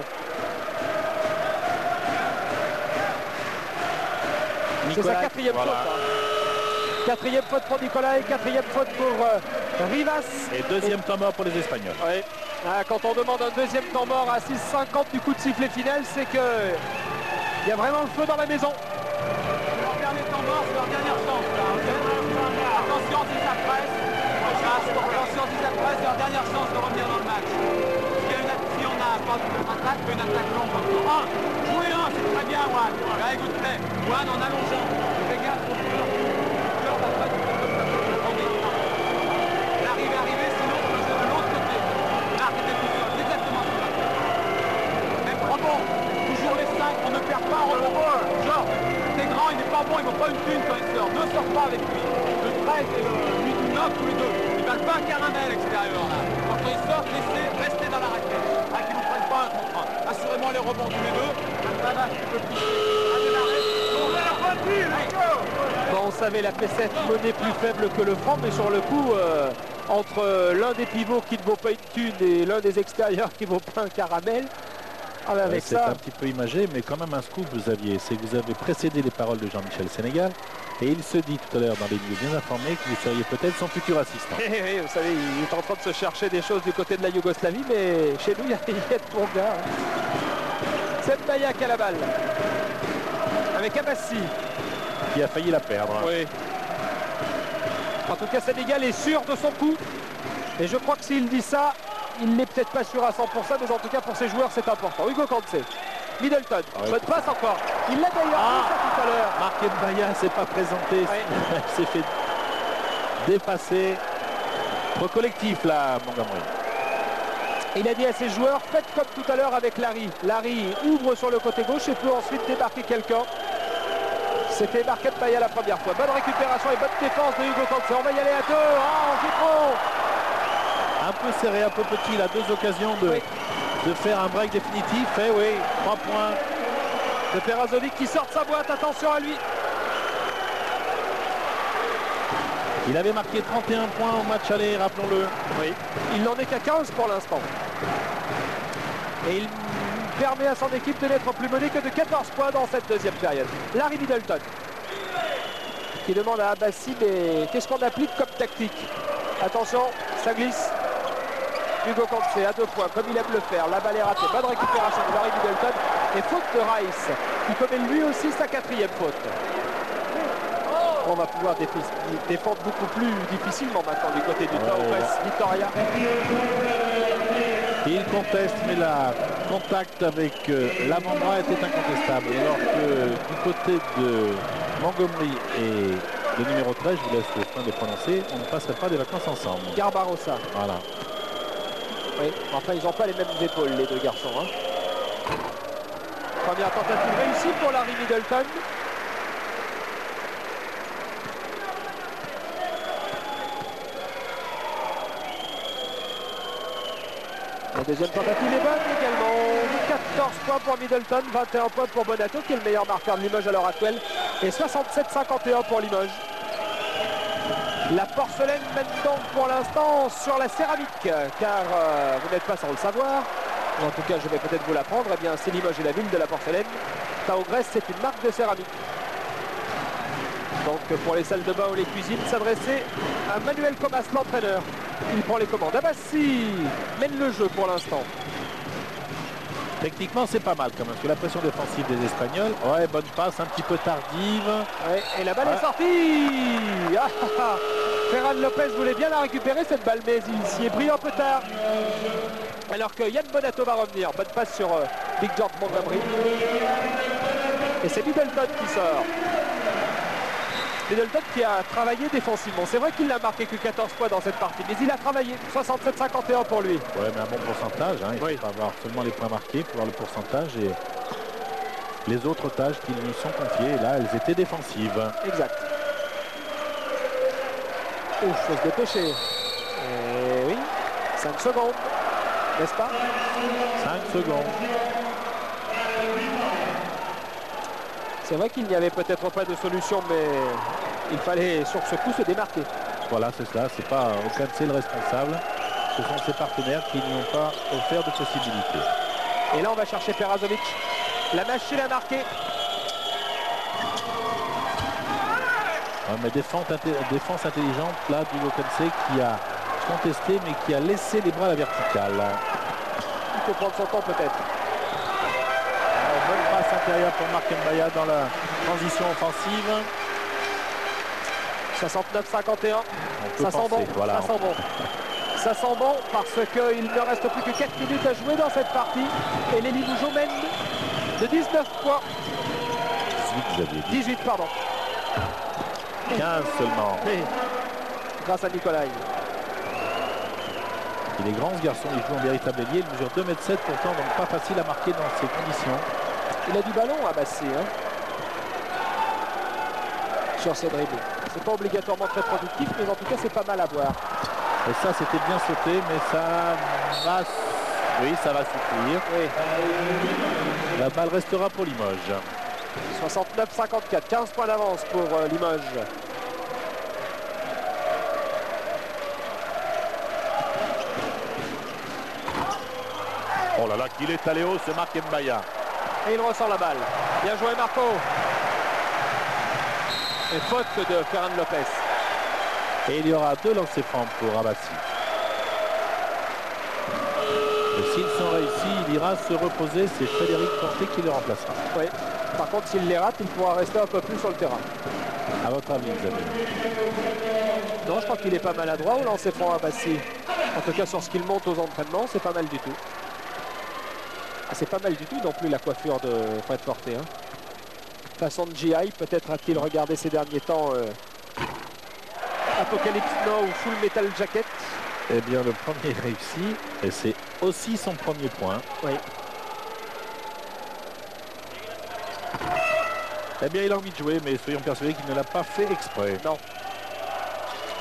C'est sa quatrième faute. Hein. Quatrième faute pour Nicolai, quatrième faute pour Rivas.
Et deuxième temps mort pour les Espagnols.
Oui. Ah, quand on demande un deuxième temps mort à 6,50 du coup de sifflet final, c'est que il y a vraiment le feu dans la maison.
Leur dernier temps mort, c'est leur dernière chance. Attention si ça presse. Attention si ça presse, c'est leur dernière chance de revenir dans le match. Si on a pas une attaque longue comme ça. Jouez un, c'est très bien, Juan. Very good play. Juan en allongeant. Fais gaffe au fleur. Le fleur va pas du tout comme ça. L'arrivée, sinon on le jeu de l'autre côté. Marc était tout seul. C'est exactement ce qu'il a fait.
Fortune quand il sort. Ne sort pas avec lui. Le 13 et le 8 ou 9, tous les deux. Ils valent pas un caramel extérieur là. Quand ils sortent, laissez rester dans la raquette. Qu'ils ne prennent pas un contre un. Assurez-moi les rebonds tous les deux. Un match qui peut pousser à démarrer.
Bon, on savait la P7 monnaie plus faible que le franc, mais sur le coup, entre l'un des pivots qui ne vaut pas une thune et l'un des extérieurs qui ne vaut pas un caramel, avec
c'est
ça...
un petit peu imagé, mais quand même un scoop, Xavier, c'est que vous avez précédé les paroles de Jean-Michel Sénégal, et il se dit tout à l'heure dans les milieux bien informés que vous seriez peut-être son futur assistant.
Oui, vous savez, il est en train de se chercher des choses du côté de la Yougoslavie, mais chez nous, il y a de bons gars. C'est Mayak à la balle, avec Abbassi.
Qui a failli la perdre.
Oui. En tout cas, Sénégal est sûr de son coup. Et je crois que s'il dit ça, il n'est peut-être pas sûr à 100%, mais en tout cas pour ses joueurs, c'est important. Hugo Kanté, Middleton, bonne passe encore. Il l'a d'ailleurs dit ça tout à l'heure.
Marc Mbaya s'est pas présenté, il s'est fait dépasser. Trop collectif là, Montgomery.
Il a dit à ses joueurs, faites comme tout à l'heure avec Larry. Larry ouvre sur le côté gauche et peut ensuite débarquer quelqu'un. C'était Marc Mbaya la première fois. Bonne récupération et bonne défense de Hugo Kanté. On va y aller à deux. Ah, on joue trop.
Un peu serré, un peu petit. Il a deux occasions de faire un break définitif. Et oui, 3 points.
De Perazovic qui sort de sa boîte. Attention à lui.
Il avait marqué 31 points au match aller, rappelons-le.
Oui. Il n'en est qu'à 15 pour l'instant. Et il permet à son équipe de n'être plus menée que de 14 points dans cette deuxième période. Larry Middleton qui demande à Abbassi, mais qu'est-ce qu'on applique comme tactique? Attention, ça glisse. Hugo Kanté à 2 points, comme il aime le faire. La balle est ratée. Bonne récupération de Larry Middleton. Et faute de Rice, qui commet lui aussi sa 4e faute. On va pouvoir défendre beaucoup plus difficilement maintenant du côté du Northwest Victoria.
Il conteste, mais la contact avec l'avant-bras était incontestable. Alors que du côté de Montgomery et le numéro 13, je vous laisse le soin de prononcer, on ne passerait pas des vacances ensemble.
Garbarossa.
Voilà.
Oui, enfin ils n'ont pas les mêmes épaules les deux garçons. Hein. Première tentative réussie pour Larry Middleton. La deuxième tentative est bonne également. 14 points pour Middleton, 21 points pour Bonato qui est le meilleur marqueur de Limoges à l'heure actuelle. Et 67-51 pour Limoges. La porcelaine mène donc pour l'instant sur la céramique, car vous n'êtes pas sans le savoir. En tout cas, je vais peut-être vous l'apprendre. Eh bien, c'est Limoges et la ville de la porcelaine. Ça, en Grèce, c'est une marque de céramique. Donc, pour les salles de bain ou les cuisines, s'adresser à Manuel Comas, l'entraîneur. Il prend les commandes. Abbassi mène le jeu pour l'instant.
Techniquement, c'est pas mal quand même, parce que la pression défensive des Espagnols, ouais, bonne passe, un petit peu tardive.
Ouais, et la balle est sortie. Ferran Lopez voulait bien la récupérer cette balle, mais il s'y est pris un peu tard. Alors que Yann Bonato va revenir. Bonne passe sur Big George Montgomery. Et c'est Middleton qui sort. Middleton qui a travaillé défensivement. C'est vrai qu'il n'a marqué que 14 points dans cette partie, mais il a travaillé. 67-51 pour lui.
Ouais, mais un bon pourcentage. Hein. Il ne faut pas avoir seulement les points marqués, il faut voir le pourcentage et les autres tâches qui lui sont confiées. Là, elles étaient défensives.
Exact. Oh, chose dépêchée. Et oui, 5 secondes, n'est-ce pas?
5 secondes.
C'est vrai qu'il n'y avait peut-être pas de solution, mais il fallait sur ce coup se démarquer.
Voilà, c'est cela. C'est pas Okanse le responsable. Ce sont ses partenaires qui n'ont pas offert de possibilités.
Et là, on va chercher Perazovic. La machine a marqué.
Ouais, mais défense intelligente là du Okanse qui a contesté, mais qui a laissé les bras à la verticale.
Il faut prendre son temps peut-être.
Bonne passe intérieure pour Marc Mbaya dans la transition offensive.
69-51. Ça sent bon.
Voilà.
Ça sent bon. Ça sent bon parce qu'il ne reste plus que 4 minutes à jouer dans cette partie. Et les Limougeaux mènent de 19 points. 18, pardon.
15 seulement.
Oui. Grâce à Nicolai.
Il est grand ce garçon, il joue en véritable ailier. Il mesure 2,7 m pourtant, donc pas facile à marquer dans ces conditions.
Il a du ballon à Abbassi. Hein. sur ses dribbles. C'est pas obligatoirement très productif, mais en tout cas c'est pas mal à voir.
Et ça c'était bien sauté, mais ça va... Oui, ça va suffire.
Oui.
La balle restera pour Limoges.
69-54, 15 points d'avance pour Limoges.
Oh là là, qu'il est allé haut, c'est Marc Mbaya.
Et il ressort la balle. Bien joué Marco. Et faute de Ferran Lopez.
Et il y aura 2 lancers francs pour Abassi. Et s'ils sont réussis, il ira se reposer. C'est Frédéric Forté qui le remplacera.
Oui. Par contre, s'il les rate, il pourra rester un peu plus sur le terrain.
À votre avis, Xavier?
Non, je crois qu'il est pas maladroit au lancer franc Abassi. En tout cas, sur ce qu'il monte aux entraînements, c'est pas mal du tout. C'est pas mal du tout non plus la coiffure de Fred Forte. Hein. Façon de GI, peut-être a-t-il regardé ces derniers temps Apocalypse Now ou Full Metal Jacket.
Eh bien, le premier réussi, et c'est aussi son premier point.
Oui.
Eh bien, il a envie de jouer, mais soyons persuadés qu'il ne l'a pas fait exprès.
Non.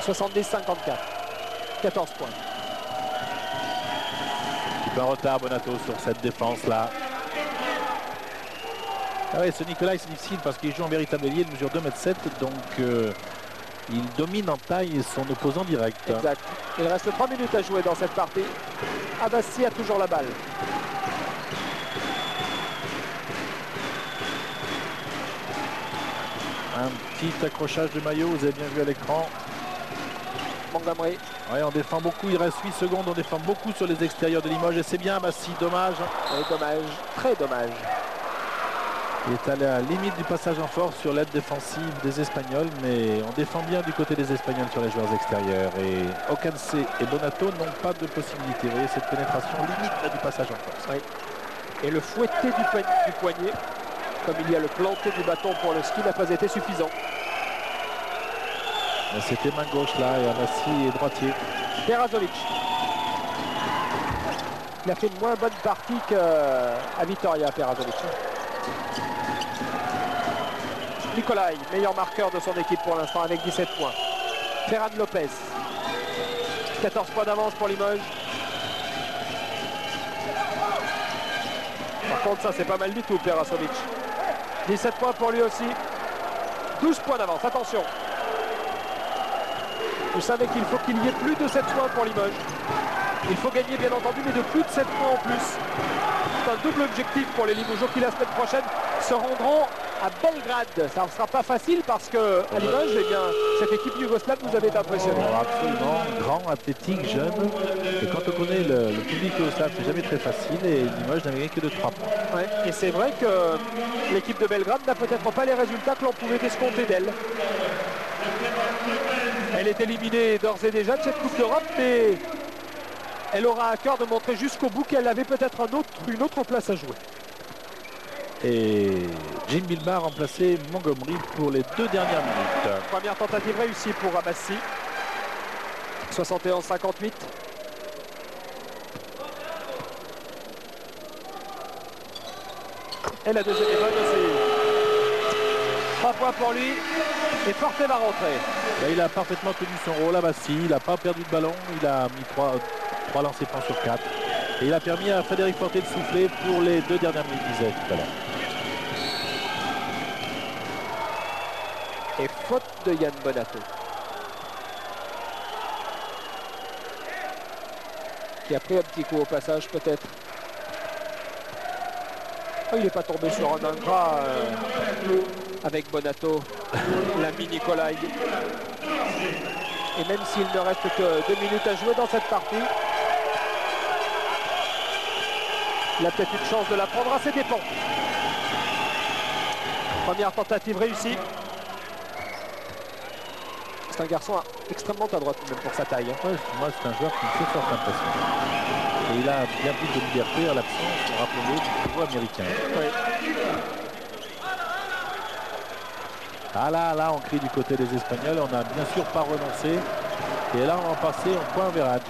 70-54. 14 points.
Un retard Bonato sur cette défense là. Ah ouais, ce Nicolas c'est difficile parce qu'il joue en véritable ailier, il mesure 2,7 m, donc il domine en taille son opposant direct.
Exact. Il reste 3 minutes à jouer dans cette partie. Abassi a toujours la balle.
Un petit accrochage de maillot, vous avez bien vu à l'écran.
Montgomery.
Ouais, on défend beaucoup, il reste 8 secondes, on défend beaucoup sur les extérieurs de Limoges et c'est bien Abassi, dommage.
Oui, dommage, très dommage.
Il est allé à la limite du passage en force sur l'aide défensive des Espagnols, mais on défend bien du côté des Espagnols sur les joueurs extérieurs. Et Okanse et Bonato n'ont pas de possibilité. Vous voyez cette pénétration limite là, du passage en force.
Oui. Et le fouetté du poignet, comme il y a le planté du bâton pour le ski, n'a pas été suffisant.
C'était main gauche là et Abassi est droitier.
Perasovic. Il a fait une moins bonne partie qu'à Vitoria, Perasovic. Nicolai, meilleur marqueur de son équipe pour l'instant avec 17 points. Ferran Lopez. 14 points d'avance pour Limoges. Par contre, ça c'est pas mal du tout, Perasovic. 17 points pour lui aussi. 12 points d'avance, attention. Vous savez qu'il faut qu'il y ait plus de 7 points pour Limoges. Il faut gagner bien entendu, mais de plus de 7 points en plus. C'est un double objectif pour les Limoges qui la semaine prochaine se rendront à Belgrade. Ça ne sera pas facile parce que à Limoges, eh bien, cette équipe yougoslave nous avait impressionné.
Oh, absolument, grand, athlétique, jeune. Et quand on connaît le public yougoslave, c'est jamais très facile et Limoges n'a gagné que de 3 points.
Ouais, et c'est vrai que l'équipe de Belgrade n'a peut-être pas les résultats que l'on pouvait escompter d'elle. Elle est éliminée d'ores et déjà de cette Coupe d'Europe, mais elle aura à cœur de montrer jusqu'au bout qu'elle avait peut-être une autre place à jouer.
Et Jim Bilbao a remplacé Montgomery pour les 2 dernières minutes.
Première tentative réussie pour Abassi. 71-58. Et la deuxième est bonne aussi. 3 points pour lui. Et Forte va rentrer.
Et il a parfaitement tenu son rôle, Abassi. Il n'a pas perdu de ballon. Il a mis 3 lancers francs sur 4. Et il a permis à Frédéric Forte de souffler pour les 2 dernières minutes, disait tout à l'heure.
Et faute de Yann Bonato. Qui a pris un petit coup au passage peut-être. Oh, il n'est pas tombé sur un ingrat avec Bonato, l'ami Nicolai. Et même s'il ne reste que 2 minutes à jouer dans cette partie, il a peut-être une chance de la prendre à ses dépens. Première tentative réussie. C'est un garçon extrêmement à droite même pour sa taille.
Ouais, moi c'est un joueur qui me fait forte impression. Et il a bien plus de liberté en l'absence, rappelons-le, du niveau américain.
Oui.
Ah là, on crie du côté des Espagnols, on n'a bien sûr pas renoncé. Et là, on va passer en point verrage.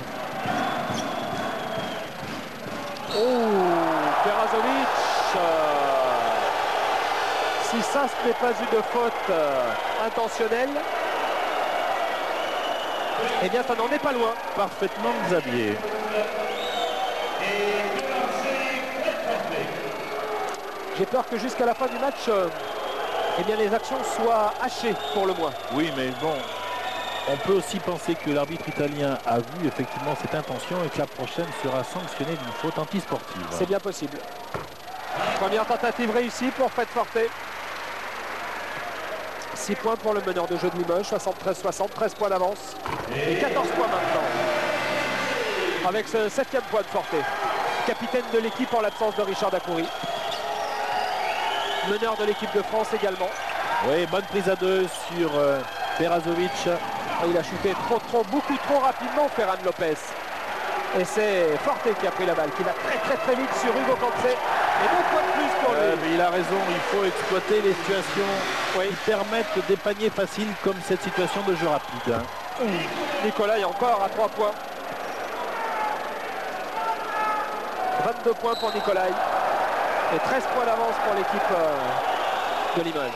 Oh, Perasovic Si ça, ce n'est pas une faute intentionnelle, eh bien ça n'en est pas loin.
Parfaitement Xavier.
J'ai peur que jusqu'à la fin du match, eh bien les actions soient hachées pour le moins.
Oui, mais bon, on peut aussi penser que l'arbitre italien a vu effectivement cette intention et que la prochaine sera sanctionnée d'une faute antisportive.
C'est bien possible. Première tentative réussie pour Fred Forte. 6 points pour le meneur de jeu de Limoges, 73-60, 13 points d'avance. Et 14 points maintenant. Avec ce 7e point de Forte. Capitaine de l'équipe en l'absence de Richard Dacoury. Meneur de l'équipe de France également.
Oui, bonne prise à 2 sur Perazovic.
Il a shooté beaucoup trop rapidement Ferran Lopez. Et c'est Forte qui a pris la balle, qui va très vite sur Hugo Cancé. Et 2 points de plus pour lui.
Mais il a raison, il faut exploiter les situations qui permettent des paniers faciles comme cette situation de jeu rapide.
Nicolai encore à 3 points. 22 points pour Nicolai. Et 13 points d'avance pour l'équipe de Limoges.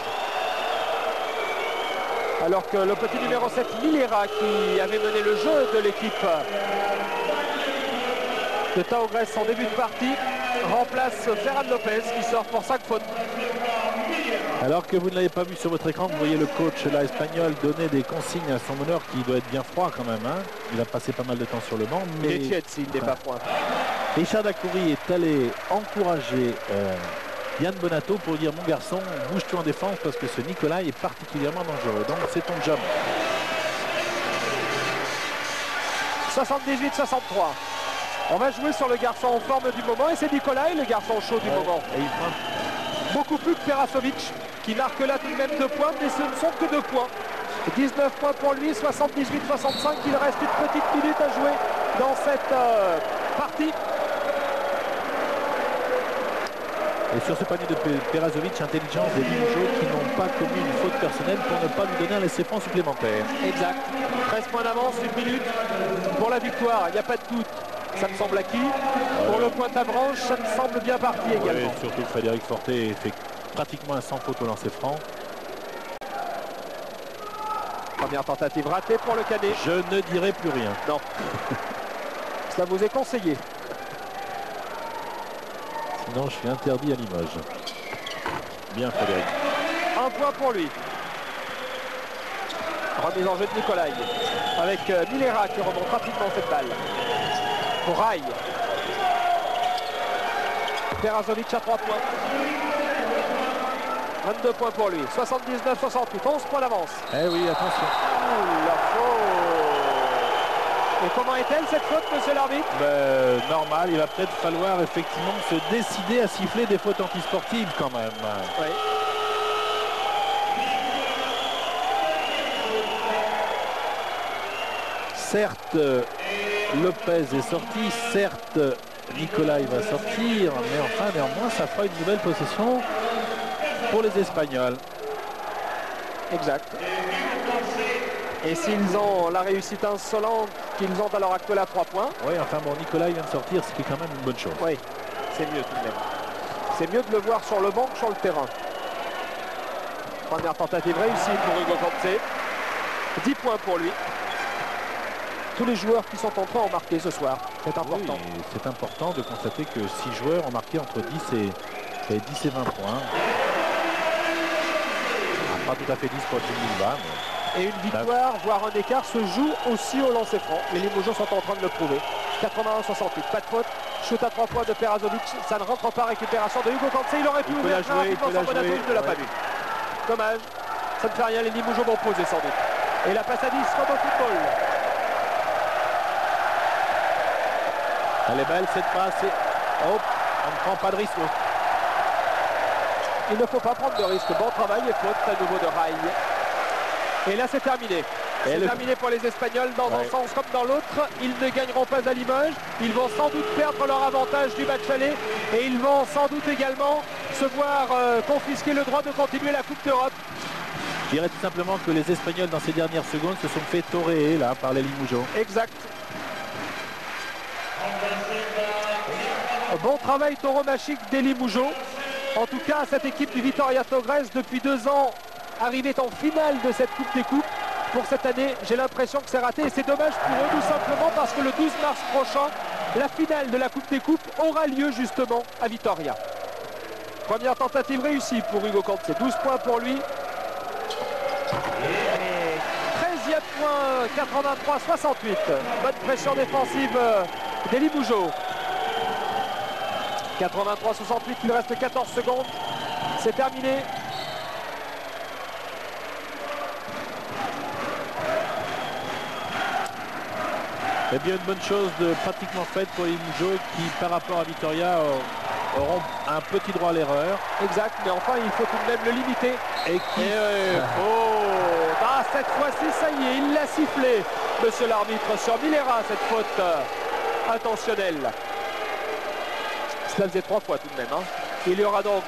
Alors que le petit numéro 7, Milera, qui avait mené le jeu de l'équipe de Tao Grèce en début de partie, remplace Ferran Lopez qui sort pour 5 fautes.
Alors que vous ne l'avez pas vu sur votre écran, vous voyez le coach là, espagnol donner des consignes à son meneur qui doit être bien froid quand même. Hein. Il a passé pas mal de temps sur le banc. Mais
il est tiède s'il n'est pas froid.
Richard Dacoury est allé encourager Yann Bonato pour dire mon garçon, bouge-toi en défense parce que ce Nicolai est particulièrement dangereux. Donc c'est ton job.
78-63. On va jouer sur le garçon en forme du moment et c'est Nicolai, le garçon chaud du moment.
Et il prend...
Beaucoup plus que Perasovic qui marque là tout de même 2 points, mais ce ne sont que 2 points. 19 points pour lui, 78-65. Il reste une petite minute à jouer dans cette partie.
Et sur ce panier de Perasovic, intelligence des Limoges qui n'ont pas commis une faute personnelle pour ne pas lui donner un laisser-franc supplémentaire.
Exact. 13 points d'avance, 1 minute pour la victoire. Il n'y a pas de doute. Ça me semble acquis. Pour le pointe-à-branche, ça me semble bien parti également.
Oui, surtout que Frédéric Forte fait pratiquement un sans faute au lancer franc.
Première tentative ratée pour le Cadet.
Je ne dirai plus rien.
Non. Cela vous est conseillé.
Sinon, je suis interdit à Limoges. Bien, Frédéric.
1 point pour lui. Remise en jeu de Nicolai. Avec Milera qui remonte rapidement cette balle. Pour Rai. Perasovic à 3 points. 22 points pour lui. 79-68. 11 points d'avance.
Eh oui, attention.
Ouh, la faute. Et comment est-elle cette faute, monsieur l'arbitre?
Normal, il va peut-être falloir effectivement se décider à siffler des fautes antisportives quand même.
Oui.
Certes, Lopez est sorti, certes, Nicolai va sortir, mais enfin, néanmoins, ça fera une nouvelle possession pour les Espagnols.
Exact. Et s'ils ont la réussite insolente qu'ils ont à l'heure actuelle à 3 points.
Oui, enfin bon, Nicolai vient de sortir, ce qui est quand même une bonne chose.
Oui, c'est mieux tout de même. C'est mieux de le voir sur le banc que sur le terrain. Première tentative réussie pour Hugo Cancé. 10 points pour lui. Tous les joueurs qui sont entrés ont marqué ce soir. C'est important.
Oui, c'est important de constater que 6 joueurs ont marqué entre 10 et 20 points. Pas tout à fait 10 pour Jimmy.
Et une victoire, voire un écart, se joue aussi au lancer franc. Les Limoges sont en train de le prouver. 81-68, pas de faute. Shoot à 3 points de Perasovic. Ça ne rentre pas. Récupération de Hugo Cancé. Il aurait pu ouvrir très rapidement son Bonato. Il ne l'a pas vu. Dommage. Ça ne fait rien. Les Limoges vont poser sans doute. Et la passe à 10 comme au football.
Elle est belle cette passe. Hop, on ne prend pas de risque.
Il ne faut pas prendre de risque. Bon travail et faute à nouveau de Rai. Et là c'est terminé. C'est terminé pour les Espagnols dans un sens comme dans l'autre. Ils ne gagneront pas à Limoges. Ils vont sans doute perdre leur avantage du match aller. Et ils vont sans doute également se voir confisquer le droit de continuer la Coupe d'Europe.
Je dirais tout simplement que les Espagnols dans ces dernières secondes se sont fait toréer là par les Limougeaux.
Exact. Bon travail tauromachique des Limougeaux En tout cas, cette équipe du Vitoria Togrez, depuis 2 ans, arrivait en finale de cette Coupe des Coupes. Pour cette année, j'ai l'impression que c'est raté et c'est dommage pour eux, tout simplement parce que le 12 mars prochain, la finale de la Coupe des Coupes aura lieu justement à Vitoria. Première tentative réussie pour Hugo Cancé, 12 points pour lui. Et 13e point, 83-68. Bonne pression défensive des Limougeaux. 83-68, il reste 14 secondes. C'est terminé.
Eh bien, une bonne chose pratiquement faite pour les Limougeaux qui, par rapport à Vitoria, auront un petit droit à l'erreur.
Exact, mais enfin, il faut tout de même le limiter.
Et qui...
cette fois-ci, ça y est, il l'a sifflé, monsieur l'arbitre, sur Milera, cette faute intentionnelle. Cela faisait 3 fois tout de même. Hein. Il y aura donc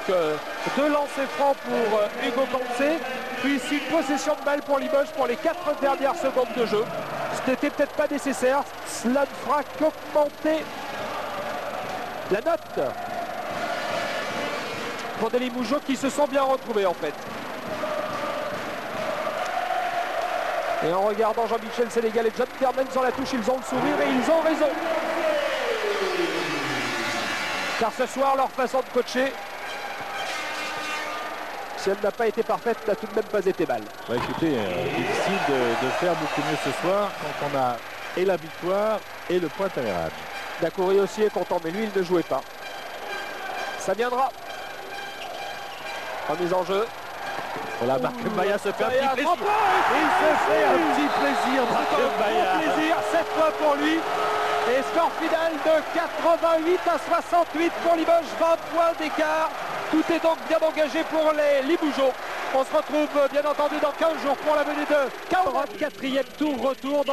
2 lancers francs pour Hugo Cancé, puis ici une possession de balle pour Limoges pour les 4 dernières secondes de jeu. Ce n'était peut-être pas nécessaire, cela ne fera qu'augmenter la note pour des Limougeaux qui se sont bien retrouvés en fait. Et en regardant Jean-Michel Sénégal et John Kerman sur la touche, ils ont le sourire et ils ont raison. Car ce soir, leur façon de coacher, si elle n'a pas été parfaite, n'a tout de même pas été mal.
Bah, écoutez, difficile de faire beaucoup mieux ce soir quand on a et la victoire et le point avérage.
Dacoury aussi est content, mais lui, il ne jouait pas. Ça viendra. Remise en jeu.
Voilà, Marc Mbaya se fait un petit plaisir.
Il se fait un
petit plaisir, Marc Mbaya.
plaisir, 7 fois pour lui. Et score final de 88-68 pour Limoges, 20 points d'écart. Tout est donc bien engagé pour les Limougeaux. On se retrouve bien entendu dans 15 jours pour la venue de 44e tour retour.